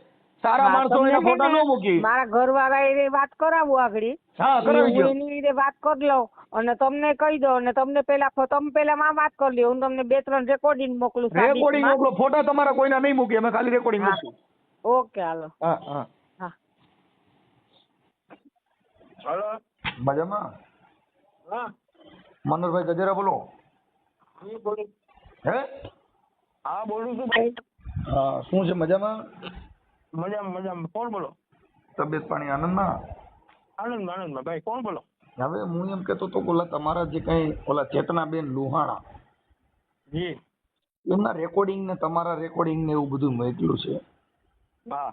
સારા હા, માણસો તમને એના છે ફોટા ને ન મૂકી. મારા ઘરવાળા એ વાત કરાવું આગળ. હા, કરાવી હું દો. એની રીતે વાત કરી લઉં અને તમને કહી દો અને તમને તમે પેલા માં વાત કરી લ્યો. હું તમને 2-3 રેકોર્ડિંગ મોકલું રેકોર્ડિંગ સાદીમાં. મોકલો, ફોટા તમારા કોઈના નહીં મૂકી, અમે ખાલી રેકોર્ડિંગ હા મૂકશું. ઓકે હાલો. હા હા. હા હલો. મજામાં? હા. મનોહરભાઈ ગજેરા બોલો. હું બોલું. હે? હા બોલું છું ભાઈ. હા, શું છે, મજામાં? મજામાં મજામાં. કોણ બોલો? તબિયત પાણી આનંદમાં? આનંદમાં ભાઈ. કોણ બોલો? હવે હું એમ કહેતો તો ઓલા તમારા જે કઈ ઓલા ચેતનાબેન લુહાણા જી. એમના રેકોર્ડિંગ ને તમારા રેકોર્ડિંગ ને એવું બધું મોકલ્યું છે. હા.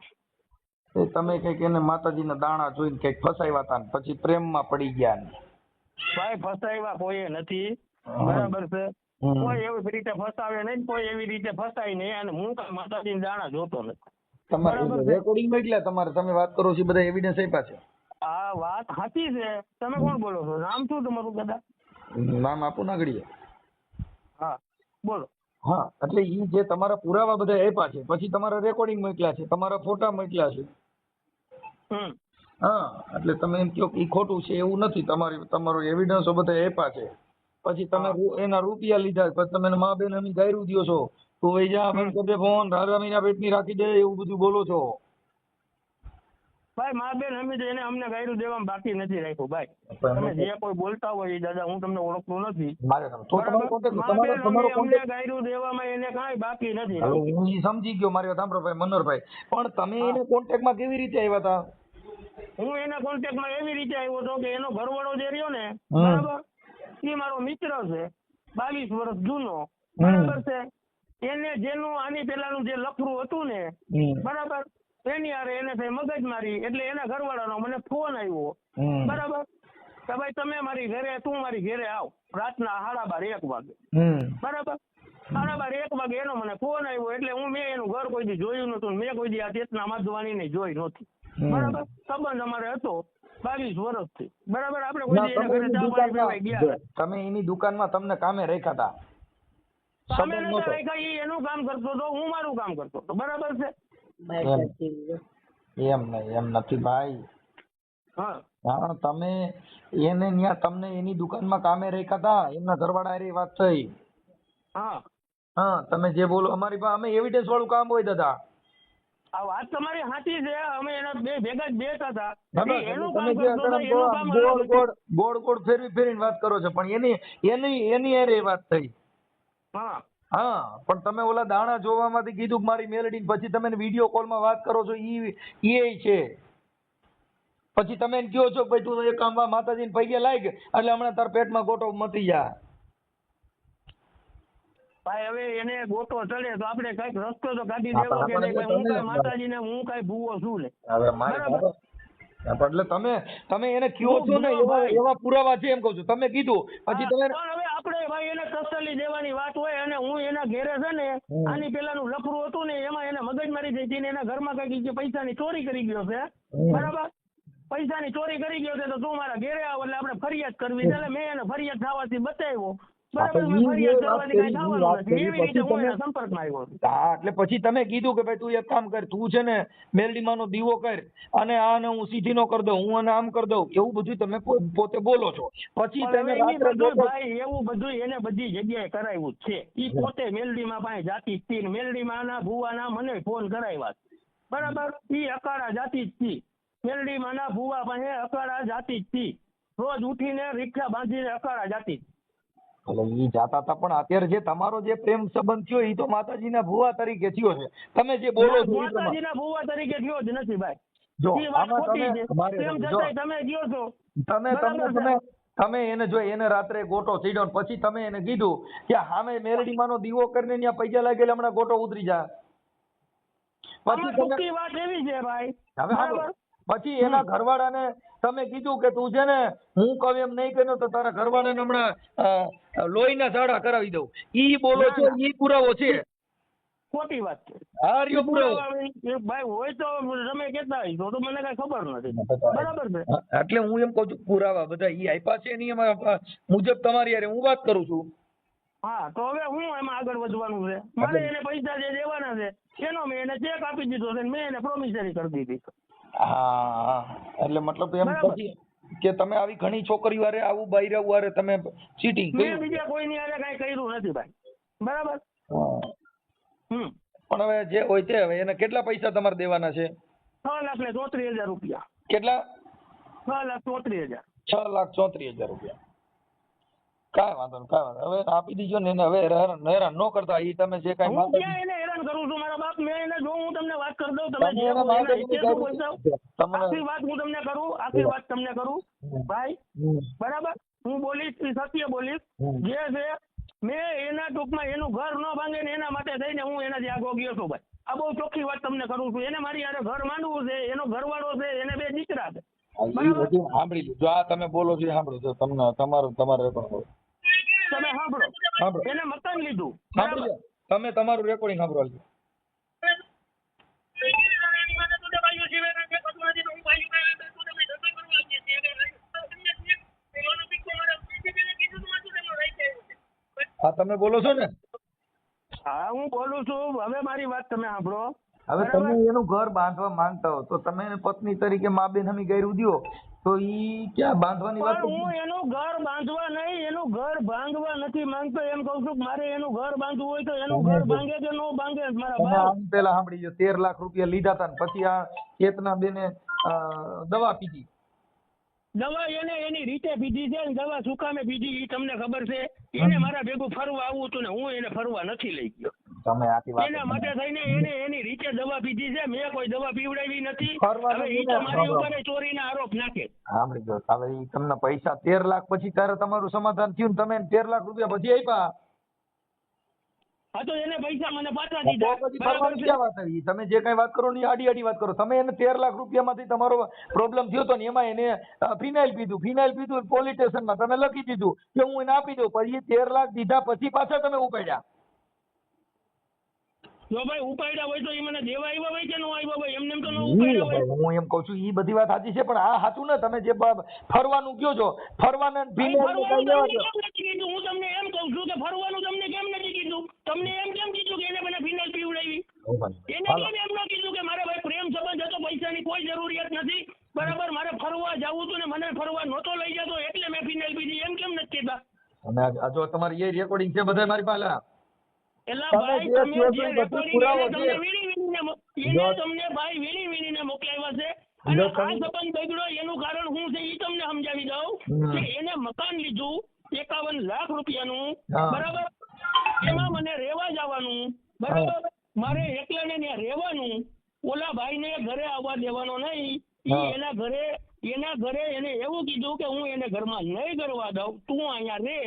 એ તમે કઈક એને માતાજીના દાણા જોઈને કઈક ફસાવ્યા હતા ને પછી પ્રેમમાં પડી ગયા ને. ભાઈ ફસાવ્યા કોઈએ નથી. હા. બરાબર છે. હમ. કોઈ એવી રીતે ફસાવે નહીં, કોઈ એવી રીતે ફસાય નહીં. અને હું કઈ માતાજીના દાણા જોતો નથી. તમારે બરાબર છે. રેકોર્ડિંગ મોકલ્યા તમારે, તમે વાત કરો છો એ બધા એવિડન્સ આપ્યા છે. આ વાત સાચી છે. તમે કોણ બોલો છો? નામ શું તમારું દાદા? નામ આપો ના ઘડીએ. હા બોલો. હા, એટલે ઈ જે તમારા પુરાવા બધા આપ્યા છે, પછી તમારા રેકોર્ડિંગ મોકલ્યા છે, તમારા ફોટા મોકલ્યા છે. હમ. હા, એટલે તમે એમ કહો કે ઈ ખોટું છે એવું નથી. તમારો એવિડન્સો બધા આપ્યા છે. પછી તમે એના રૂપિયા લીધા, પછી તમે એને મા બેન એની ગાયરું દ્યો છો. તું વઈ જા, બંધ કરી દે ફોન, રાજા મહિના પેટની રાખી દે, એવું બધું બોલો છો. ભાઈ મા બેન હમી એને અમને ગાયરું દેવામાં બાકી નથી રાખ્યું ભાઈ. તમે જે કોઈ બોલતા હોય એ દાદા હું તમને ઓળખતો નથી. મારે તો તમારો contact- મા બેન તમારો અમને contact- ગાયરું દેવામાં એને કાંઈ બાકી નથી હવે રાખ્યું. હું ઈ સમજી ગયો, મારી વાત સાંભળો ભાઈ મનોહરભાઈ, પણ તમે હા. એને કોન્ટેક્ટમાં કેવી રીતે આવ્યા હતા? હું એના કોન્ટેક્ટમાં એવી રીતે આવ્યો હતો કે એનો ઘરવાળો જે રહ્યો ને, હમ. બરાબર, એ મારો મિત્ર છે, 22 વર્ષ જૂનો, બરાબર છે. એને જેનું આની પેલાનું જે લફરું હતું ને, બરાબર, એની હારે એને થઈ મગજમારી. એટલે એના ઘરવાળાનો મને ફોન આવ્યો, બરાબર, કે ભાઈ તમે મારી ઘરે, તું મારી ઘરે આવ રાતના 12:30-1 વાગે, બરાબર. 12:30-1 વાગે એનો મને ફોન આવ્યો. એટલે મેં એનું ઘર કોઈ દી જોયું નતું, મેં કોઈ દી આ ચેતના માધવાનીને જોઈ નહોતી, બરાબર. સંબંધ અમારે હતો 22 વર્ષથી, બરાબર. આપણે કોઈ દી એના ઘરે ચા પાણી પીવા ગયા નથી. તમે એની દુકાનમાં તમને કામે રાખ્યા હતા? સામે સંબંધ નતા નહોતો. રાખ્યા. ઈ એનું કામ કરતો હતો, હું મારું કામ કરતો હતો, બરાબર છે. એમ નહીં, એમ નથી ભાઈ. હા. હા, તમે એને ન્યા તમને એની દુકાનમાં કામે રાખ્યા હતા, એમના ઘરવાળા હારે વાત થઈ. હા. હા, તમે જે બોલો અમારી પાસે અમે એવિડન્સ વાળું કામ હોય દાદા. આ વાત તમારી સાચી છે. અમે એના બે ભેગા જ બેઠા હતા. બરાબર. એનું તમે કામ જે કરતો હતો, અત્યારે એનું કામ અલગ હતું. ગોળ ફેરવીને વાત કરો છો, પણ એની હારે વાત થઈ. હા. હા, પણ તમે ઓલા દાણા જોવામાંથી કીધું કે મારી મેલડી, પછી તમે વિડીયો કોલમાં વાત કરો છો ઈ છે. પછી તમે એને કહો છો કે ભાઈ તું એક કામ માતાજીને પૈગે લાગ એટલે હમણાં તાર પેટમાં ગોટો મટી જા. ભાઈ હવે એને ગોટો ચડે તો આપણે કઈક રસ્તો તો કાઢી હા, દેવો કે પણ નહીં. હું તમે- કઈ માતાજીને હું કઈ ભૂવો છું ને, હવે મારી બરાબર. એટલે તમે એને કયો છો ને ભાઈ. એવા પુરાવા છે એમ કહું છું. તમે કીધું પછી હા, તમે પણ હવે આપણે ભાઈ એને તસલ્લી દેવાની વાત હોય. અને હું એના ઘેરે છે ને, આની પેલાનું લફરું હતું ને, એમાં એને મગજમારી થઈ હતી ને એના ઘરમાં કઈક પૈસાની ચોરી કરી ગયો છે, બરાબર. પૈસાની ચોરી કરી ગયો છે તો તું મારા ઘેરે આવ એટલે આપણે ફરિયાદ કરવી છે. એટલે મેં એને ફરિયાદ થવાથી બચાવ્યો, બરાબર. મેં ફરિયાદ કરવાથી કઈ થવાનું નથી. એવી રીતે હું એના સંપર્કમાં આવ્યો છું. હા, એટલે પછી તમે કીધું કે ભાઈ તું એક કામ કર, તું છે ને મેલડીમાંનો દીવો કર અને આને હું સીધીનો કરી દઉં, હું આને આમ કરી દઉં, એવું બધું તમે પોતે બોલો છો. પછી પણ તમે હવે એની રાત્રે બધું ભાઈ એવું બધું એને બધી જગ્યાએ કરાવ્યું જ છે. ઈ પોતે મેલડીમાં પાસે જાતી જ હતી. મેલડીમાં આના ભુવાના મને ફોન કરાવ્યા છે, બરાબર. ઈ અકાળા જાતી જ હતી. મેલડીમાં ના ભુવા પાસે અકાળા જાતી જ હતી. રોજ ઉઠીને રિક્ષા બાંધીને અકાળા જાતી. એટલે ઈ જાતા હતા, પણ અત્યારે જે તમારો જે પ્રેમ સંબંધ થયો એ તો માતાજીના ભુવા તરીકે થયો છે. તમે જે બોલો છો એ પ્રમાણે. માતાજીના ભુવા તરીકે થયો જ નથી ભાઈ. જો ઈ વાત આમાં ખોટી તમે છે. મારે તેમ જો છતાંય તમે કહો છો, તમે બરાબર તમે છે. તમે એને જો એને રાત્રે ગોટો ચડ્યો ને પછી તમે એને કીધું કે સામે મેલડીમાંનો દીવો કરીને ત્યાં પૈસા લાગે એટલે હમણાં ગોટો ઉતરી જાય. આમાં ટૂંકી વાત એવી છે ભાઈ, હવે સાંભળો. બરાબર. પછી એના ઘરવાળાને તમે કીધું કે તું છે ને હું કહું એમ નહીં કર્યો તો તારા ઘરવાળાને હમણાં લોહીના ઝાડા કરાવી દઉં. ઈ બોલો ના, છો, ના. ઈ પુરાવો છે. ખોટી વાત છે. આ રહ્યો પુરાવો. એ ભાઈ હોય તો તમે કેતા હોય તો મને કઈ ખબર નથી, બરાબર છે. એટલે હું એમ કહું છું પુરાવા બધા ઈ આપ્યા છે નિયમ મુજબ તમારી હારે હું વાત કરું છું. હા તો હવે હું એમાં આગળ વધવાનું છે મારે એને પૈસા જે દેવાના છે એનો મેં એને ચેક આપી દીધો છે ને મેં એને પ્રોમિસરી કરી દીધી. હા એટલે મતલબ એમ બરાબર. પછી કે તમે આવી ઘણી છોકરીઓ હારે આવું બૈરાઓ હારે તમે ચીટિંગ મેં કર્યું. બીજા કોઈની હારે કાંઈ કર્યું નથી ભાઈ. બરાબર. હા. હમ પણ હવે જે હોય તે હવે એને કેટલા પૈસા તમારે દેવાના છે? 6,34,000 રૂપિયા. કેટલા? 6,34,000. 6,34,000 રૂપિયા. કાંઈ વાંધો નહીં, કાંઈ વાંધો નહીં. હવે આપી દીજો ને એને હવે હેરાન ન કરતા. એ તમે જે કાંઈ હું માંગે ક્યાં એને હેરાન કરું છું મારા બાપ? મેં એને જો હું તમને વાત કરી દઉં તમે તમે જે એને કહો માંગે એના તો હિસ્સે શું બોલશો? તમને આખી વાત હું તમને કરું, આખી વાત તમને કરું ભાઈ. બરાબર. હું બોલીશ એ સત્ય બોલીશ. જે છે મેં એના ટૂંકમાં એનું ઘર ન ભાંગે ને એના માટે થઈને હું એનાથી આગો ગયો છું ભાઈ. આ બહુ ચોખ્ખી વાત તમને કરું છું. એને મારી હારે ઘર માંડવું છે, એનો ઘરવાળો છે, એને 2 દીકરા છે. એ બધું સાંભળી લીધું. આ તમે બોલો છો એ સાંભળો છો. તમને તમારે રેકોર્ડિંગ તમે સાંભળો. સાંભળો. એને મકાન લીધું. સાંભળી લો. તમે તમારું રેકોર્ડિંગ સાંભળો. હા તમે બોલો છો ને? હા હું બોલું છું. હવે મારી વાત તમે સાંભળો. હવે બરાબર? તમે એનું ઘર બાંધવા માંગતા હો તો તમે એને પત્ની તરીકે મા બેન હમી ગાયરું દ્યો તો ઈ ક્યાં બાંધવાની વાત પણ હું એનું ઘર બાંધવા નહીં, એનું ઘર ભાંગવા નથી માંગતો. એમ કહું છું કે મારે એનું ઘર બાંધવું હોય તો એનું ઘર ભાંગે કે ન ભાંગે મારા તમે બાપ. આમ પેલા સાંભળી લો 13 લાખ રૂપિયા લીધા હતા ને પછી આ ચેતના બેને દવા પીધી. દવા એને એની રીતે પીધી છે ને દવા શું કામે પીધી એ તમને ખબર છે? એને મારા ભેગું ફરવા આવવું હતું ને હું એને ફરવા નથી લઈ ગયો. તમે આખી વાત એના માટે થઈને એને એની રીતે દવા પીધી છે. મેં કોઈ દવા પીવડાવી નથી. ફરવાનું હવે ઈ નહીં તો ને, મારી સાંભળો. ઉપર ચોરીના આરોપ નાખે. સાંભળી લો. હવે ઈ તમને પૈસા 13 લાખ પછી ત્યારે તમારું સમાધાન થયું ને તમે એને 13 લાખ રૂપિયા પછી આપ્યા. હા તો એને પૈસા મને પાછા તો દીધા. પછી બરાબર ફરવાની છે? ક્યાં વાત આવી? તમે જે કઈ વાત કરો ને એ આડી વાત કરો. તમે એને 13 લાખ રૂપિયામાંથી તમારો પ્રોબ્લેમ થયો તો ને એમાં એને ફિનાઇલ પીધું પોલીસ સ્ટેશનમાં તમે લખી દીધું કે હું એને આપી દઉં. પછી 13 લાખ દીધા પછી પાછા તમે ઉપાડ્યા. જો ભાઈ ઉપાડ્યા હોય તો એ મને દેવા આવ્યા હોય કે ન આવ્યા હોય? એમને એમ તો ન ઉપાડ્યા હોય. હું એમ કઉ છું ઈ બધી વાત સાચી છે પણ આ સાચું ને તમે જે ફરવાનું કયો છો ફરવાના ભાઈ, ફિનાઇલ ફરવાનું કઈ લેવા તમને છો? કેમ નથી કીધું? હું તમને એમ કહું છું કે ફરવાનું તમને કેમ નથી કીધું? તમને એમ કેમ કીધું કે એને મને ફિનાઇલ પીવડાવી? એને હાલો. કેમ એમ ન કીધું કે મારે ભાઈ પ્રેમ સંબંધ હતો, પૈસાની કોઈ જરૂરિયાત નથી. બરાબર. મારે ફરવા જવું હતું ને મને ફરવા નહોતો લઈ જતો એટલે મેં ફિનાઇલ પીધી. એમ કેમ નથી કીધા? અને આ જો તમારી એ રેકોર્ડિંગ છે બધા મારી પાસે. એલા તમે ભાઈ જે તમે કહો છો જે એ બધું રેકોર્ડિંગ પુરાવો એને તમને છે. વીણી-વીણીને જો- એને તમને ભાઈ વીણી-વીણીને મોકલાવ્યા છે. અને જો આ તમે- સંબંધ બગડ્યો એનું કારણ શું છે એ તમને સમજાવી દઉં કે એને મકાન લીધું 51 લાખ રૂપિયાનું. હા. બરાબર. એમાં મને રહેવા જવાનું. બરાબર. મારે એકલાને ત્યાં રહેવાનું. ઓલા ભાઈને ઘરે આવવા દેવાનો નહીં. હા. એના ઘરે એને એવું કીધું કે હું એને ઘરમાં નહીં કરવા દઉં, તું અહીંયા રહે.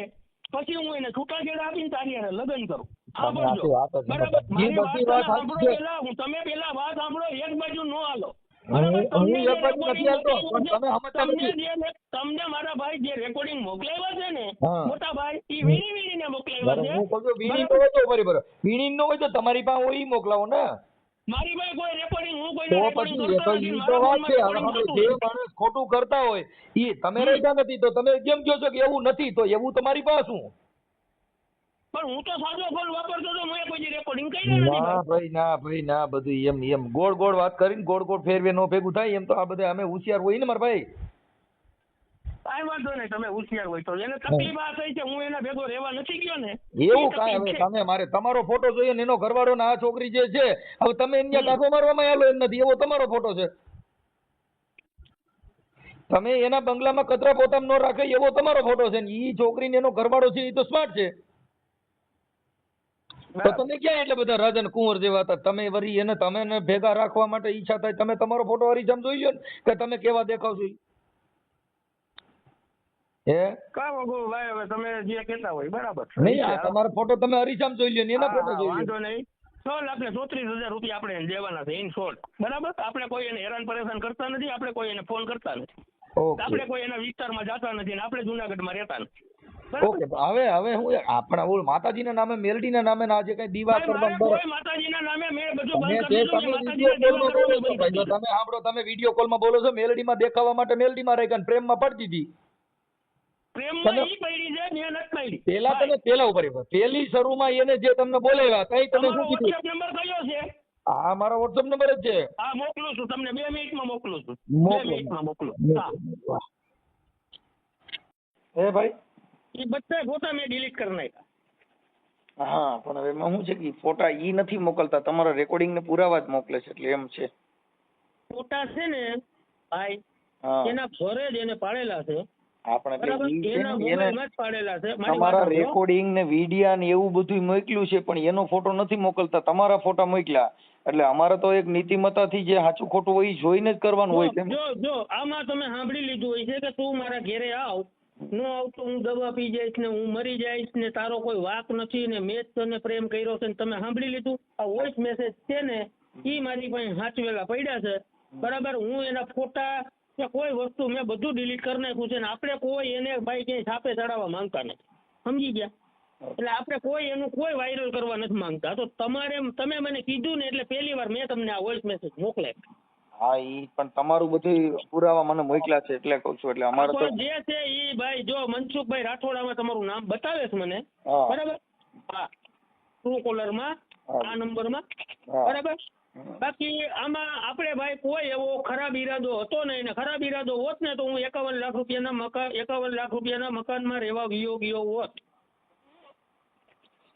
પછી હું એને છૂટાછેડા આપીને તારી હારે લગ્ન કરું. તમે સાંભળજો. આખી વાત જ બરાબર. સમજો. મારી એ વાત બધી તમે વાત સાંભળો સાચી છે. પહેલા. તમે પહેલા વાત સાંભળો. એક બાજુ ન હાલો. હું બરાબર. તમને એક જે બાજુ નથી હાલતો, રેકોર્ડિંગ પણ તમે સમજતા નથી. તમને મારા ભાઈ જે રેકોર્ડિંગ મોકલાવ્યા છે ને હા. મોટા ભાઈ એ વીણી-વીણીને મોકલાવ્યા બરાબર, છે. હું કહું છું વીણી નો બરાબર. હોય તો બરાબર. વીણી નો હોય તો તમારી પાસે હોય ઈ મોકલાવો ને. મારી પાસે કોઈ રેકોર્ડિંગ હું તો કોઈને રેકોર્ડિંગ પછી એ કરતો તો નથી. ઈ તો મારા વાત છે. ફોનમાં હવે રેકોર્ડિંગ આપણે થતું જે નથી. માણસ ખોટું કરતા હોય ઈ તમે રહેતા નથી તો તમે કેમ કહો છો કે એવું નથી? તો એવું તમારી પાસે શું? પણ હું તો સાદો ફોન વાપરતો હતો. મેં કોઈ રેકોર્ડિંગ કર્યા નથી ના ભાઈ. ભાઈ ના બધું એમ ગોળ વાત કરીને ગોળ ફેરવે નો ભેગું થાય. એમ તો આ બધા અમે હોશિયાર હોય ને મારા ભાઈ. કાંઈ વાંધો નહીં. તમે હોશિયાર હોય તો એને તકલીફ આ થઈ છે. હું એના ભેગો રહેવા નથી ગયો ને. એવું એ કાંઈ તકલીફ હવે છે. તમે મારે તમારો ફોટો જોઈએ ને એનો ઘરવાળો ને આ છોકરી જે છે હવે તમે એને કાઢો મારવામાં આલો એમ નથી. એવો તમારો ફોટો છે. તમે એના બંગલામાં કચરા પોતામ ન રાખે એવો તમારો ફોટો છે ને ઈ છોકરીને એનો ઘરવાળો છે ઈ તો સ્માર્ટ છે. તો તમે ક્યાં એટલે બધા રાજા ને કુંવર જેવા હતા? તમે વરી એને તમે ને ભેગા રાખવા માટે ઈચ્છા થાય તમે તમારો ફોટો હરીજામ જોઈ લો ને કે તમે કેવા દેખાવ છો ઈ. હે કાંઈ વાંધો ભાઈ. હવે તમે જે કહેતા હોય બરાબર. નહીં આ તમારો ફોટો તમે હરીજામ જોઈ લો ને એના ફોટો જોઈ લો. વાંધો નહીં. 6,34,000 રૂપિયા આપણે એને દેવાના છે ઇન શોર્ટ. બરાબર. આપણે કોઈ એને હેરાન પરેશાન કરતા નથી. આપણે કોઈ એને ફોન કરતા નથી. ઓકે આપણે કોઈ એના વિસ્તારમાં જતા નથી ને આપણે જુનાગઢમાં રહેતા નથી. ઓકે હવે હું આપણા ઓલ માતાજીના નામે મેલડીના નામે ના જે કઈ દીવા ભાઈ, મારે કરવાનું કોઈ માતાજીના નામે મેં બધું તમે બંધ જે કરી તમે દીધું છે. વિડીયો માતાજીના કોલમાં દેવા બોલો છો ભાઈ, કરવાનું બંધ કરી જો દીધું. તમે સાંભળો તમે વિડીયો કોલમાં બોલો છો મેલડીમાં દેખાવા માટે મેલડીમાં રહી ગયા ને પ્રેમમાં પડતી હતી. પ્રેમમાં તમે- ઈ પડી છે મેં નથી પડી. પેલા તમે પેલા ઉપર પેલી શરૂમાં એને જે તમને બોલાવ્યા કઈ તમે તમારો શું કીધું? WhatsApp નંબર કયો છે? હા મારો WhatsApp નંબર જ છે. હા મોકલું છું તમને 2 મિનિટમાં મોકલું છું. 2 મોકલો. મિનિટમાં મોકલું. હા હે ભાઈ ઈ બધા ફોટા મેં ડિલીટ કરી નાખ્યા. હા પણ હવે એમાં શું છે કે ફોટા ઈ નથી મોકલતા, તમારા રેકોર્ડિંગ ને પુરાવા જ મોકલે છે, એટલે એમ છે. ફોટા છે ને ભાઈ હા એના ઘરે જ એને પાડેલા છે. આપણે બરાબર ઈ છે એના ને, મોબાઈલમાં જ પાડેલા છે. મારી તમારા વાત સાંભળો. રેકોર્ડિંગ ને વિડિયા ને એવું બધું મોકલ્યું છે, પણ એનો ફોટો નથી મોકલતા, તમારા ફોટા મોકલ્યા. એટલે અમારે તો એક નીતિમત્તાથી જે સાચું ખોટું હોય ઈ જોઈને જ કરવાનું હોય. તેમ જો આમાં તમે સાંભળી લીધું હોય છે કે તું મારા ઘેરે આવ, નો આવતો હું દવા પી જઈશ ને હું મરી જઈશ ને તારો કોઈ વાંક નથી ને મેં જ તને પ્રેમ કર્યો છે ને તમે સાંભળી લીધું. આ વોઇસ મેસેજ છે ને ઈ મારી પાસે સાચવેલા પડ્યા છે. બરાબર હું એના ફોટા કે કોઈ વસ્તુ મેં બધું ડિલીટ કરી નાખ્યું છે ને આપણે કોઈ એને ભાઈ ક્યાંય છાપે ચડાવવા માંગતા નથી. સમજી ગયા? એટલે આપણે કોઈ એનું કોઈ વાયરલ કરવા નથી માંગતા. તો તમે મને કીધું ને એટલે પહેલી વાર મેં તમને આ વોઇસ મેસેજ મોકલે. હા ઈ પણ તમારું બધું પુરાવા મને મોકલ્યા છે એટલે કહું છું. એટલે અમારે તો પણ જે છે ઈ ભાઈ જો મનસુખભાઈ રાઠોડામાં તમારું નામ બતાવે છે મને. હા. બરાબર હા ટ્રુ કોલરમાં હા. આ નંબરમાં. હા. બરાબર બાકી આમાં આપણે ભાઈ કોઈ એવો ખરાબ ઈરાદો હતો નહીં ને ખરાબ ઈરાદો હોત ને તો હું 51 લાખ રૂપિયાના મકાનમાં રહેવા વિયોગ્યો હોત.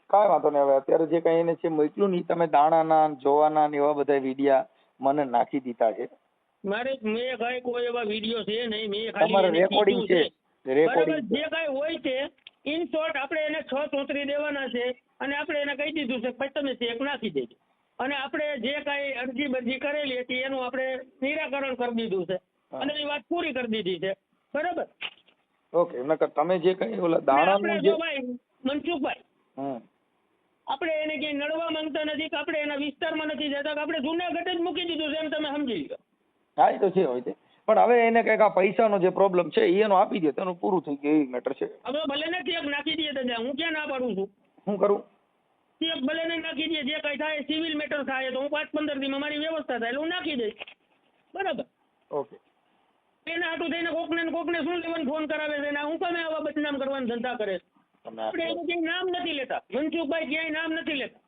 કાંઈ વાંધો નહીં. હવે અત્યારે જે કઈ એને છે મોકલ્યું ને ઈ તમે દાણાના ને જોવાના ને એવા બધા વિડિયા મને નાખી દીધા છે. મેં કાંઈ કોઈ એવા વિડીયો છે નહીં. મેં તમારે ખાલી એને રેકોર્ડિંગ કીધું છે, બરાબર રેકોર્ડિંગ જે કાંઈ હોય છે ઇન શોર્ટ આપણે એને 6 ચોતરી દેવાના છે અને આપણે એને કહી દીધું છે કે તમે ચેક નાખી દેજો અને આપણે જે કાંઈ અરજી બરજી કરેલી હતી એનું આપણે નિરાકરણ કરી દીધું છે અને એ વાત પૂરી કરી દીધી છે. બરાબર ઓકે. નકર તમે જે કઈ ઓલા આપણે દાણાનું જે જો ભાઈ મનસુખભાઈ આપણે એને ક્યાંય નડવા માંગતા નથી કે આપણે એના વિસ્તારમાં નથી જતા કે આપણે જુનાગઢ જ મૂકી દીધું છે એમ તમે સમજી લો. હા એ તો છે હોય છે, પણ હવે એને કઈક આ પૈસાનો જે પ્રોબ્લેમ છે એનો આપી દે તેનું પૂરું થઈ ગયું એ મેટર છે. હવે ભલે ને ચેક નાખી દઈએ દાદા, હું ક્યાં ના પાડું છું. શું કરું? ચેક ભલે ને નાખી દઈએ, જે કઈ થાય સિવિલ મેટર થાય તો હું 5-15 દીમાં મારી વ્યવસ્થા થાય એટલે હું નાખી દઈશ. બરાબર ઓકે. એના હાટું થઈને કોકને શું લેવાનું ફોન કરાવે છે ને હું કમે આવા બદનામ કરવાનો ધંધા કરે છે. તમે આપણે એનું ક્યાંય નામ નથી લેતા, મનસુખભાઈ ક્યાંય નામ નથી લેતા.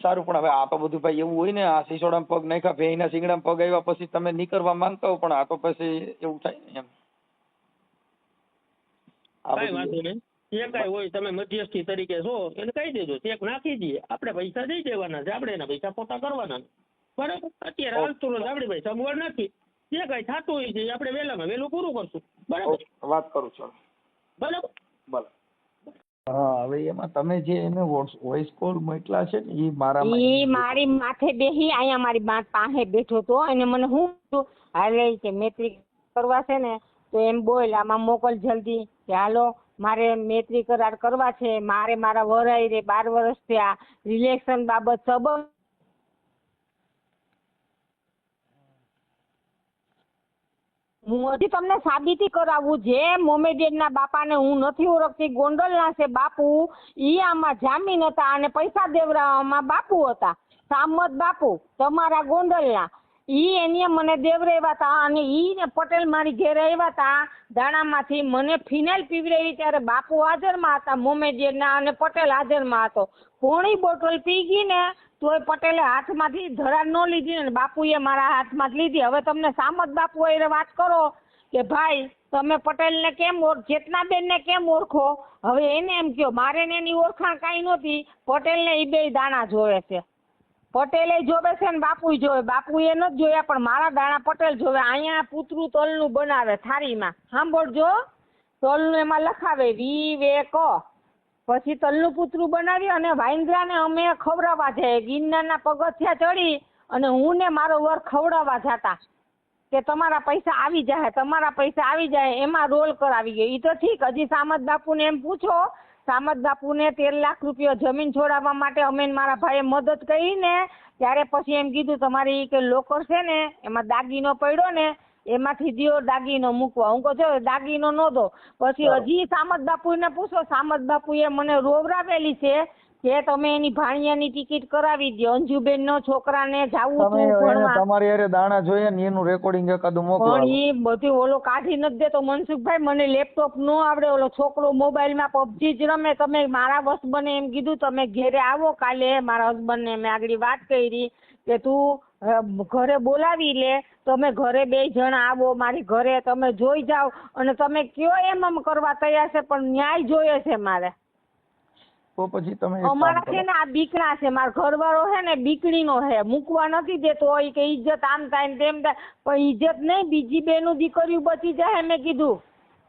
સારું, પણ હવે આ તો બધું ભાઈ એવું હોય ને, આ સિસોડામાં પગ નાખ્યા, ભેંના શિંગડામાં પગ આવ્યા પછી તમે નીકળવા માંગતા હો, પણ આ તો પછી એવું થાય ને એમ. આ કાંઈ બધું- વાંધો નહીં. જે કાંઈ હોય તમે મધ્યસ્થી તરીકે છો એને કહી દેજો, ચેક નાખી દઈએ, આપણે પૈસા દઈ દેવાના છે, આપણે એના પૈસા પોતા કરવાના છે. બરાબર અત્યારે હાલ તુરંત આપણી ભાઈ સગવડ નથી, જે કાંઈ થતું હોય છે આપણે વહેલામાં વહેલું પૂરું કરશું. બરાબર ઓકે, વાત કરું છું. બરાબર ભલે. હા, હવે એમાં તમે જે એને વોઇસ કોલ મોકલા છે ને એ મારા ઈ મારી માથે બેહી અહીંયા મારી પાસે બેઠો તો અને મને હું હાલે કે મૈત્રી કરવા છે ને તો એમ બોલ આમાં મોકલ જલ્દી કે હાલો મારે મૈત્રી કરાર કરવા છે, મારે મારા વરાઈ રે 12 વર્ષ થયા રિલેશન બાબત સંબંધ હું હજી તમને સાબિતી કરાવું. જે મોમેડિયનના બાપાને હું નથી ઓળખતી, ગોંડલના છે બાપુ, ઈ આમાં જામીન હતા અને પૈસા દેવરાવામાં બાપુ હતા, સામત બાપુ તમારા ગોંડલના. ઈ એને મને દેવરાવ્યા હતા અને ઈ ને પટેલ મારી ઘેર આવ્યા હતા દાણામાંથી, મને ફિનાઇલ પીવડાવી ત્યારે બાપુ હાજરમાં હતા મોમેડિયનના અને પટેલ હાજરમાં હતો. પોણી બોટલ પી ગઈ ને તોય પટેલે હાથમાંથી ધરાર ન લીધી ને બાપુએ મારા હાથમાંથી લીધી. હવે તમને સામત બાપુ એ વાત કરો કે ભાઈ તમે પટેલને કેમ જેતનાબેનને કેમ ઓળખો? હવે એને એમ કહો, મારે ને એની ઓળખાણ કાંઈ નહોતી, પટેલને ઈ બે દાણા જોવે છે, પટેલે જોવે છે ને બાપુય જોવે. બાપુએ નથી જોયા પણ મારા દાણા પટેલ જોવે. અહીંયા પૂતરું તલનું બનાવે થાળીમાં, સાંભળજો, તલનું એમાં લખાવે વી-વે-ક, પછી તલનું પૂતરું બનાવી અને વાંદરાને અમે ખવડાવવા જાય, ગિરનારના પગથિયા ચડી અને હું ને મારો વર ખવડાવવા જતા કે તમારા પૈસા આવી જાય, તમારા પૈસા આવી જાય, એમાં રોલ કરાવી ગયો. એ તો ઠીક, હજી સામત બાપુને એમ પૂછો, સામત બાપુને 13 લાખ રૂપિયા જમીન છોડાવવા માટે અમે મારા ભાઈએ મદદ કરી ને ત્યારે પછી એમ કીધું તમારી કે લોકર છે ને એમાં દાગીનો પડ્યો ને એમાંથી દિયો દાગીનો મૂકવા. હું કહું છું દાગીનો ન દો. પછી હજી સામત બાપુને પૂછો, સામત બાપુએ મને રોવરાવેલી છે કે તમે એની ભાણિયાની ટિકિટ કરાવી દો, અંજુબેન નો છોકરાને જાવું તમે હતું એને ભણવા, તમારી હારે દાણા જોઈએ ને એનું રેકોર્ડિંગ એકાદું મોકલો. પણ ઈ બધું ઓલો કાઢી નથી દેતો મનસુખભાઈ. મને લેપટોપ નો આવડે, ઓલો છોકરો મોબાઈલમાં પબજી જ રમે. તમે મારા હસબન્ડે એમ કીધું તમે ઘેરે આવો કાલે. મારા હસબન્ડને મેં આગળ વાત કરી કે તું ઘરે બોલાવી લે, તમે ઘરે 2 જણા આવો મારી ઘરે, તમે જોઈ જાઓ અને તમે કયો એમ કરવા તૈયાર છે, પણ ન્યાય જોઈએ છે મારે. તો પછી તમે એક કામ અમારા કરો. છે ને આ બીકણા છે, મારો ઘરવાળો છે ને બીકણીનો છે, મૂકવા નથી દેતો. હોય કે ઇજ્જત આમ થાય ને તેમ થાય, પણ ઇજ્જત નહીં, બીજી બેનું દીકરીઓ બચી જાય. મેં કીધું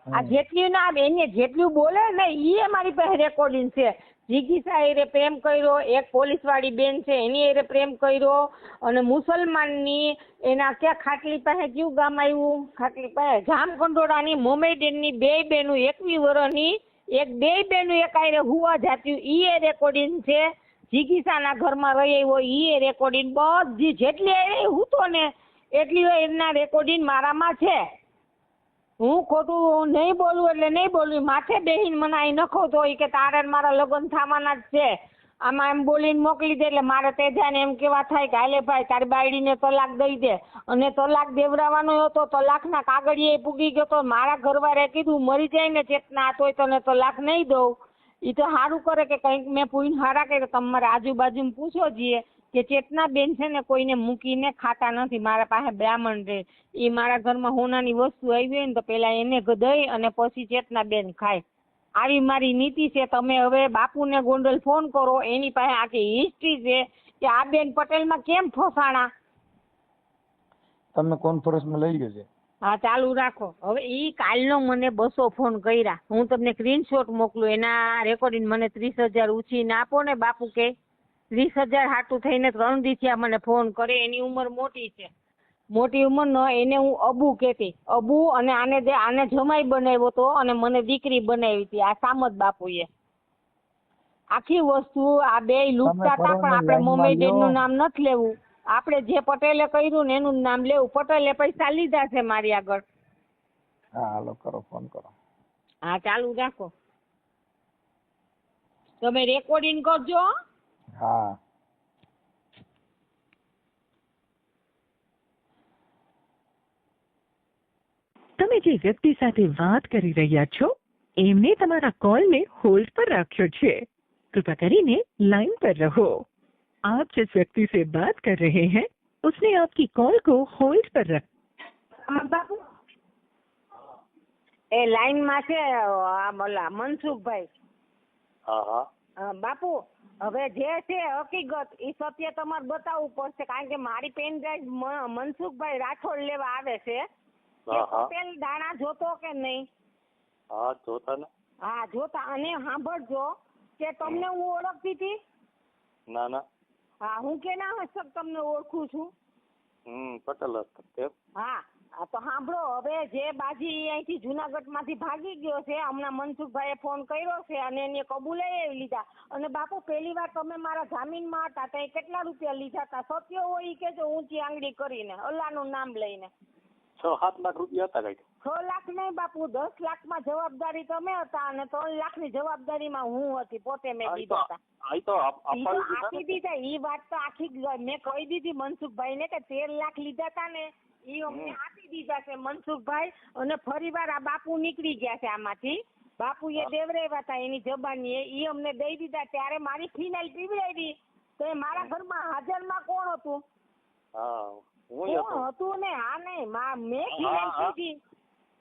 આ જેટલી ના એને જેટલું બોલે ને એ મારી પાસે રેકોર્ડિંગ છે. જીગીસા એરે પ્રેમ કર્યો, એક પોલીસ વાળી બેન છે એની એરે પ્રેમ કર્યો, અને મુસલમાનની એના ક્યાં ખાટલી પાસે કયું ગામ આવ્યું, ખાટલી પાસે જામકંડોળાની મોમેડેનની 2 બેનું 21 વર્ષની, એક 2 બેનું એક આયરે હુવા જાત્યું, ઈ રેકોર્ડિંગ છે. જીગીસાના ઘરમાં રહી આવ્યો ઈ રેકોર્ડિંગ, બધી જેટલી આયરે હૂતો ને એટલી એના રેકોર્ડિંગ મારામાં છે. હું ખોટું નહીં બોલું એટલે નહીં બોલું, માથે બેહીને મને અહીં નખો તો કે તારે મારા લગ્ન થવાના જ છે, આમાં એમ બોલીને મોકલી દે. એટલે મારે તે ધ્યાને એમ કેવા થાય કે હાલે ભાઈ તારી બાયડીને તલાક દઈ દે. અને તલાક દેવડાવવાનો હતો, તલાકના કાગળિયે પૂગી ગયો તો મારા ઘરવાળાએ કીધું મરી જાય ને ચેતના તોય તને તલાક નહીં દઉં. એ તો સારું કરે કે કંઈક મેં પૂઈને હારા કે તમારે આજુબાજુમાં પૂછો જઈએ કે ચેતના બેન છે ને કોઈને મૂકીને ખાતા નથી. મારા પાસે બ્રાહ્મણ રહે, એ મારા ઘરમાં હોનાની વસ્તુ આવી હોય ને તો પેલા એને દઈ અને પછી ચેતના બેન ખાય. આવી મારી નીતિ છે. તમે હવે બાપુને ગોંડલ ફોન કરો, એની પાસે આખી હિસ્ટ્રી છે કે આ બેન પટેલમાં કેમ ફસાણા. તમે કોન્ફરન્સમાં લઈ ગયો છે. હા ચાલુ રાખો. હવે ઈ કાલનો મને 200 ફોન કર્યા, હું તમને સ્ક્રીનશોટ મોકલું, એના રેકોર્ડિંગ મને 30,000 ઉછીને આપો ને બાપુ કે 30,000 હાટું થઈને 3 દી થયા મને ફોન કરે. એની ઉંમર મોટી છે, મોટી ઉંમરનો, એને હું અબુ કહેતી, અબુ, અને આને જમાઈ બનાવ્યો તો અને મને દીકરી બનાવી હતી આ સામત બાપુએ. આખી વસ્તુ આ 2 લૂંટતા હતા, પણ આપણે મોમેડેનનું નામ નથી લેવું, આપણે જે પટેલે કર્યું ને એનું નામ લેવું. પટેલે પૈસા લીધા છે મારી આગળ. હા હાલો કરો, ફોન કરો. હા ચાલુ રાખો, તમે રેકોર્ડિંગ કરજો. હા તમે જે વ્યક્તિ સાથે વાત કરી રહ્યા છો એમને તમારા કોલને હોલ્ડ પર રાખ્યો છે, कृपया કરીને लाइन पर रहो। आप जिस व्यक्ति से बात कर रहे हैं उसने आपकी कॉल को होल्ड पर रख। બાપુ એ લાઈન માં છે આ બોલા મનસુખભાઈ. હા બાપુ હવે જે છે હકીકત એ સત્ય તમારે બતાવવું પડશે, કારણ કે મારી પેન ડ્રાઈવ મનસુખભાઈ રાઠોડ લેવા આવે છે. પટેલ દાણા જોતો કે નહીં? હા જોતા ને. હા જોતા. અને સાંભળજો કે તમને હું ઓળખતી હતી? ના ના. હા હું કેના હસ્તક તમને ઓળખું છું? પટેલ હસ્તક. હા તો સાંભળો, હવે જે બાજી અહીંથી જુનાગઢ માંથી ભાગી ગયો છે, હમણાં મનસુખભાઈએ ફોન કર્યો છે અને એને કબૂલાઈ લીધા. અને બાપુ પહેલી વાર તમે મારા જામીનમાં હતા તો કેટલા રૂપિયા લીધા હતા? સત્ય હોય કે જો ઊંચી આંગળી કરીને અલ્લાહનું નામ લઈને 6-7 લાખ રૂપિયા હતા કઈક. 6 લાખ નહીં બાપુ, 10 લાખમાં જવાબદારી તમે હતા અને 3 લાખની જવાબદારીમાં હું હતી, પોતે મેં દીધા હતા. આપી દીધા. ઈ વાત તો આખી મેં કહી દીધી મનસુખભાઈ ને કે 13 લાખ લીધા હતા ને ઈ અમને આપી દીધા છે મનસુખભાઈ. અને ફરી વાર આ બાપુ નીકળી ગયા છે આમાંથી. બાપુએ દેવરેવા હતા એની જબાની, ઈ અમને દઈ દીધા. ત્યારે મારી ફિનાઇલ પીવડાવી તો મારા ઘરમાં હાજરમાં કોણ હતું? કોણ હતું ને? હા નહીં, મેં ફિનાઇલ પીધી,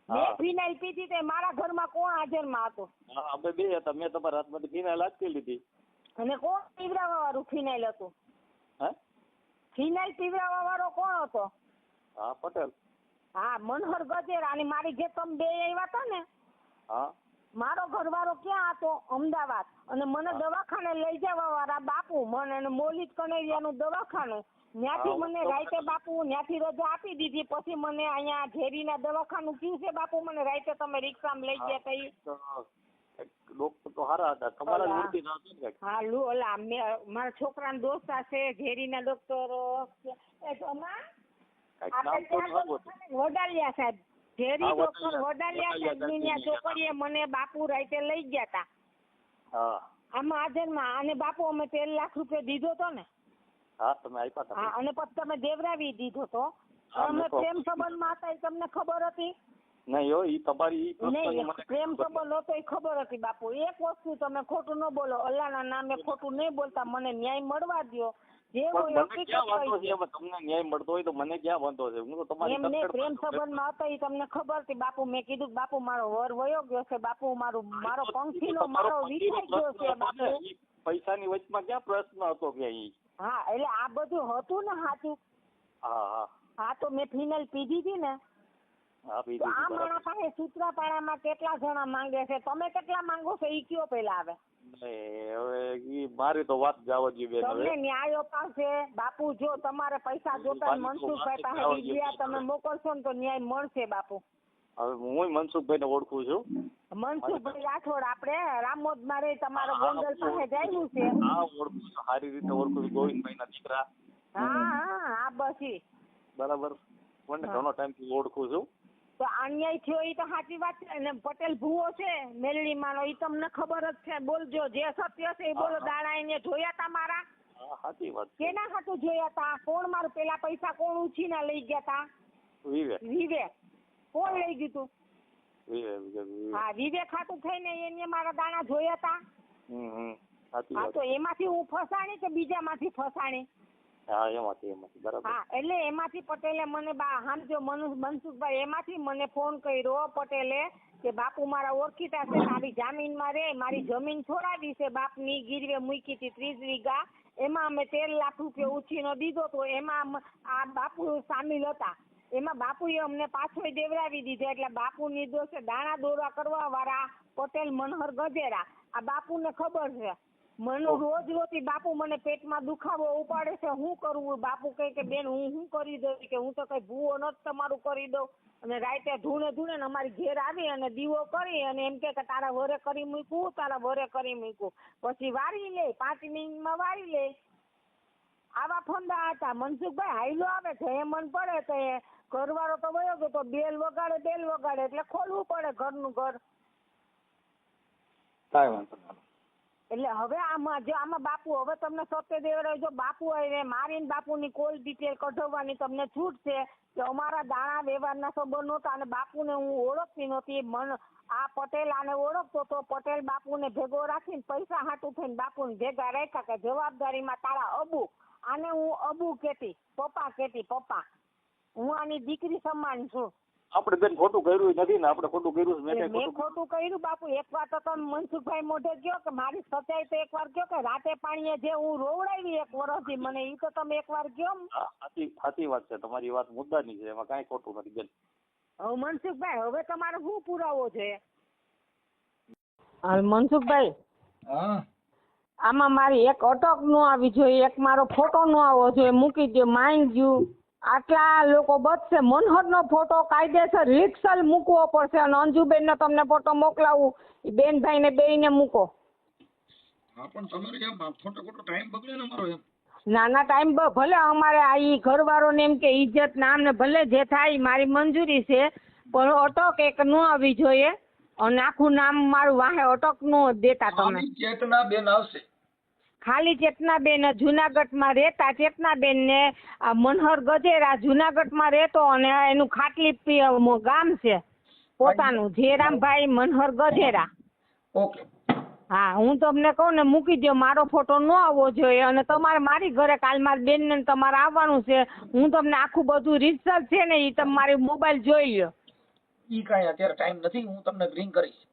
મેં ફિનાઇલ પીધી તે મારા ઘરમાં કોણ હાજરમાં હતું? અમે 2 હતા. મેં તમારા હાથમાંથી ફિનાઇલ આપી લીધી. અને કોણ પીવડાવવા વાળું ફિનાઇલ હતું? ફિનાઇલ પીવડાવવા વાળો કોણ હતો? હા પટેલ. હા મનોહર ગજેરા. અને મારી જે તમે 2 આવ્યા હતા ને, હા મારો ઘરવાળો ક્યાં હતો? અમદાવાદ. અને મને દવાખાને લઈ જવા વાળા બાપુ, મને મોલિત કનેરિયાનું દવાખાનું, ત્યાંથી મને રાઈતે બાપુ ત્યાંથી રજા આપી દીધી. પછી મને અહીંયા ઝેરીના દવાખાનું કયું છે બાપુ, મને રાઈતે તમે રિક્ષામાં લઈ ગયા હતા. ડોક્ટર તો સારા હતા તમારા મૂર્તિ ના હતા. હા ઓલા મારા છોકરાના દોસ્ત છે ઝેરીના ડોક્ટરો. વડાલિયા સાહેબ, ઝેરી ડોક્ટર વડાલિયા સાહેબ ની છોકરીએ મને બાપુ રાઈતે લઈ ગયા હતા. આમાં હાજરમાં અને બાપુ અમે 13 લાખ રૂપિયા દીધો તો ને? હા તમે આપ્યા હતા. હા, અને પછી તમે દેવરાવી દીધો તો. હા, અમે મેં તો- પ્રેમ સંબંધમાં હતા એ તમને ખબર હતી? નહીં હો, ઈ તમારી ઈ પ્રશ્નની નહીં, મને પ્રેમ ખબર સંબંધ હતો એ ખબર હતી બાપુ. એક વસ્તુ તમે ખોટું ન બોલો, અલ્લાહના નામે ખોટું નહીં બોલતા, મને ન્યાય મળવા દ્યો. જે નથી. હોય પણ મને ક્યાં વાંધો છે હકીકત એમાં? તમને ન્યાય મળતો હોય તો મને ક્યાં વાંધો છે? હું તો તમારી એમને તકડ પ્રેમ પર છું. સંબંધમાં હતા એ તમને ખબર હતી બાપુ. મેં કીધું બાપુ મારો વર વયો ગયો છે બાપુ, મારો પંખીનો તમારો મારો પતિનો વિખાઈ ગયો પ્રશ્ન છે હતો બાપુ. ને, ઈ પૈસાની વચમાં ક્યાં પ્રશ્ન હતો કે ઈ? હા, એટલે આ બધું હતું ને સાચું. હા હા હા, તો મેં ફિનલ પીધી હતી ને. હા તો બીજું આ માણસ પાસે સૂત્રાપાડામાં કેટલા જણા માંગે છે? તમે કેટલા માંગો છો ઈ કયો પેલા આવે? હવે ઈ મારી તો વાત જવા દે બેન. તમને હવે ન્યાય અપાવશે બાપુ. જો તમારે પૈસા જોતા હોય, મનસુખભાઈ પાસે વિદ્યા તમે મોકલશો ને તો ન્યાય મળશે બાપુ. હવે હું મનસુખભાઈ ને ઓળખું છું. મનસુખભાઈ રાઠોડ આપણે રામોદમાં રહી તમારો ગોંડલ પાસે જાયું છે. હા ઓળખું છું, સારી રીતે ઓળખું છું. ગોવિંદભાઈ ના દીકરા. હા બસ ઈ. બરાબર. મને ઘણો ટાઈમ થી ઓળખું છું. તો અન્યાય થયો એ તો સાચી વાત છે. અને પટેલ ભૂવો છે મેલડીમાંનો, એ તમને ખબર જ છે. બોલજો જે સત્ય છે એ બોલો. દાડા એને જોયા તા મારા? હા સાચી વાત છે. કેના હાટું જોયા તા? કોણ મારું પેલા પૈસા કોણ ઉછીના લઈ ગયા તા? વિવેક. વિવેક. કોણ લઈ ગયું તું? વિવેક. હા, વિવેક હાટું થઈને એને મારા દાણા જોયા તા. સાચી હા, વાત. તો એમાંથી હું ફસાણી કે બીજામાંથી ફસાણી? હા એમાંથી બરાબર. હા, એટલે એમાંથી પટેલે મને સમજો મનસુખભાઈ એમાંથી મને ફોન કર્યો પટેલે કે બાપુ મારા ઓળખીતા છે, તારી જામીનમાં રે, મારી જમીન છોડાવી છે, બાપની ગીરવે મૂકી હતી 30 વીઘા, એમાં અમે 13 લાખ રૂપિયા ઉછીનો દીધો તો એમાં આ બાપુ સામેલ હતા. એમાં બાપુએ અમને પાછો દેવરાવી દીધો. એટલે બાપુ નિર્દોષ દાણા દોરા કરવા વાળા પટેલ મનહર ગજેરા. આ બાપુને ખબર છે. મને રોજ રોજ બાપુ મને પેટમાં દુખાવો ઉપાડે છે. શું કરવું? બાપુ કહે કે બેન હું શું કરી દઉં, કે હું તો કઈ ભૂવો નથી તમારું કરી દઉં. અને રાતે ધૂણે ને અમારી ઘેર આવી અને દીવો કરી અને એમ કે તારા વરે કરી મૂકવું, તારા વરે કરી મૂકવું. પછી વારી લે, 5 મિનિટમાં વારી લે. આવા ફંદા હતા. મનસુખભાઈ હાઈલો આવે છે એ મન પડે તો એ ઘરવાળો તો વયો ગયો તો બેલ વગાડે એટલે ખોલવું પડે ઘરનું ઘર. કાંઈ વાંધો નહીં. એટલે હવે આમાં બાપુ હવે તમને સત્ય દેવરાય જો બાપુ આવીને મારીને બાપુની કોલ ડિટેલ કઢાવવાની તમને છૂટ છે કે અમારા દાણા વ્યવહારના સંબંધ નહોતા અને બાપુને હું ઓળખતી નહોતી. આ પટેલ આને ઓળખતો તો પટેલ બાપુને ભેગો રાખીને પૈસા હાટું થઈને બાપુને ભેગા રાખ્યા કે જવાબદારીમાં તારા અબુ. આને હું અબુ કહેતી, પપ્પા કહેતી, પપ્પા. હું આની દીકરી સમાન છું. આપણે બેન ખોટું કર્યું નથી ને, આપણે ખોટું કર્યું મેં ખોટું કર્યું બાપુ. એક વાર તો તમે મનસુખભાઈ મોઢે કહો કે મારી સચ્ચાઈ તો એક વાર કહો કે રાતે પાણીએ જે હું રોવડાવી 1 વર્ષથી મને એ તો તમે એક વાર કહો. સાચી વાત છે, તમારી વાત મુદ્દાની છે, એમાં કાંઈ ખોટું નથી બેન. હવે મનસુખભાઈ હવે તમારે શું પુરાવો જોઈએ? મનસુખભાઈ હા આમાં મારી એક અટક નો આવી જોઈએ, એક મારો ફોટો નો આવવો જોઈએ. મૂકી દો માઇન્ડ યુ. આટલા લોકો બચશે. મનહરનો ફોટો કાયદેસર રિક્સલ મૂકવો પડશે અને અંજુબેનનો તમને ફોટો મોકલાવું એ બેનભાઈને બેયને મૂકો. હા પણ તમારે એમ ખોટો ટાઈમ બગડે ને અમારો એમ. નાના ટાઈમ ભલે અમારે આ ઈ ઘરવાળોને એમ કે ઇજ્જત નામ ને ભલે જે થાય મારી મંજૂરી છે, પણ અટક એક ન આવી જોઈએ અને આખું નામ મારું વાહે અટક નો દેતા તમે. ચેતના બેન આવશે. ખાલી ચેતનાબેન જુનાગઢમાં રહેતા. ચેતનાબેન ને મનહર ગજેરા જુનાગઢમાં રહેતો અને એનું ખાટલી ગામ છે પોતાનું, જેરામભાઈ મનહર ગજેરા. ઓકે. હા, હું તમને કહું ને મૂકી દો. મારો ફોટો ન આવવો જોઈએ અને તમારે મારી ઘરે કાલ મારી બેન ને તમારે આવવાનું છે. હું તમને આખું બધું રિઝલ્ટ છે ને એ તમે મારી મોબાઈલ જોઈ લો. ઈ કાંઈ અત્યારે ટાઈમ નથી, હું તમને રિંગ કરીશ.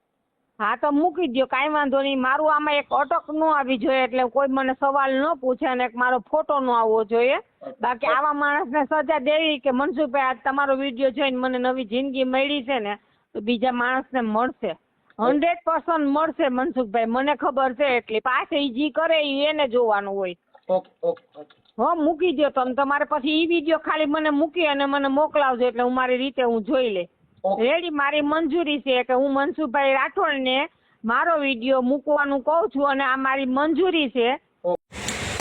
હા તો મૂકી દો, કાંઈ વાંધો નહીં. મારું આમાં એક અટક ન આવી જોઈએ એટલે કોઈ મને સવાલ ન પૂછે અને એક મારો ફોટો ન આવવો જોઈએ. બાકી આવા માણસને સજા દેવી કે મનસુખભાઈ આજ તમારો વિડીયો જોઈને મને નવી જિંદગી મળી છે ને તો બીજા માણસને મળશે. 100% મળશે મનસુખભાઈ, મને ખબર છે. એટલી પાસે ઈ જી કરે એને જોવાનું હોય. Okay okay okay. હો મૂકી દો તમે. તમારે પછી ઈ વિડીયો ખાલી મને મૂકી અને મને મોકલાવજો એટલે હું મારી રીતે હું જોઈ લે. રેડી, મારી મંજૂરી છે કે હું મનસુખભાઈ રાઠોડને મારો વિડીયો મૂકવાનું કહું છું અને આ મારી મંજૂરી છે.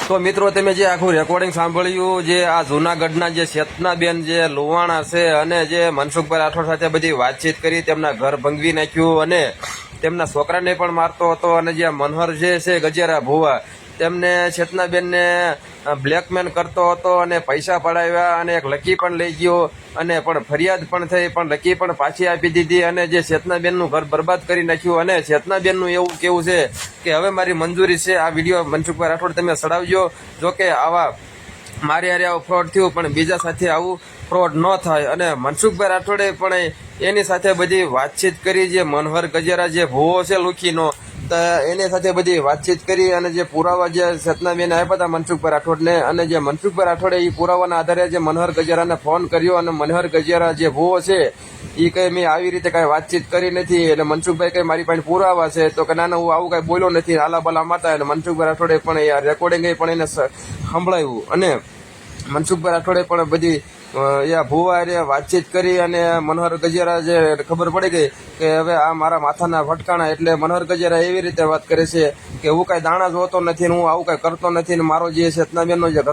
તો મિત્રો તમે જે આખું રેકોર્ડિંગ સાંભળ્યું, જે આ જુનાગઢના જે ચેતનાબેન જે લુવાણા છે અને જે મનસુખભાઈ રાઠોડ સાથે બધી વાતચીત કરી, તેમના ઘર ભંગવી નાખ્યું અને તેમના છોકરાને પણ મારતો હતો, અને જે મનહર જે છે ગજેરા ભુવા તેમને ચેતનાબેનને બ્લેકમેલ કરતો હતો અને પૈસા પડાવ્યા, અને એક લકી પણ લઈ ગયો, અને પણ ફરિયાદ પણ થઈ, પણ લકી પણ પાછી આપી દીધી, અને જે ચેતનાબેનનું ઘર બરબાદ કરી નાખ્યું. અને ચેતનાબેનનું એવું કેવું છે કે હવે મારી મંજૂરી છે, આ વિડીયો મનસુખભાઈ રાઠોડ તમે ચડાવજો, જો કે આવા મારી હારે આવું ફ્રોડ થયું પણ બીજા સાથે આવું ફ્રોડ ન થાય. અને મનસુખભાઈ રાઠોડે પણ એની સાથે બધી વાતચીત કરી, જે મનહર ગજેરા જે ભૂવો છે લુખીનો, તો એની સાથે બધી વાતચીત કરી, અને જે પુરાવા જે ચેતનાબેને આપ્યા હતા મનસુખભાઈ રાઠોડને, અને જે મનસુખભાઈ રાઠોડે એ પુરાવાના આધારે જે મનહર ગજેરાને ફોન કર્યો, અને મનહર ગજેરા જે ભૂવો છે એ કઈ મેં આવી રીતે કઈ વાતચીત કરી નથી, એટલે મનસુખભાઈ કઈ મારી પાસે પુરાવા છે, તો કે ના હું આવું કઈ બોલ્યો નથી, આલા બાલા માતા. અને મનસુખભાઈ રાઠોડે પણ રેકોર્ડિંગ પણ એને સંભળાવ્યું, અને મનસુખભાઈ રાઠોડે પણ બધી ભુવા વાતચીત કરી, અને મનોહર ગજેરા જે ખબર પડી ગઈ કે હવે આ મારા માથાના ભટકાણા, એટલે મનોહર ગજેરા એવી રીતે વાત કરે છે કે હું કઈ દાણા જોતો નથી, હું આવું કઈ કરતો નથી, ને મારો જે ચેતનાબેનનો જે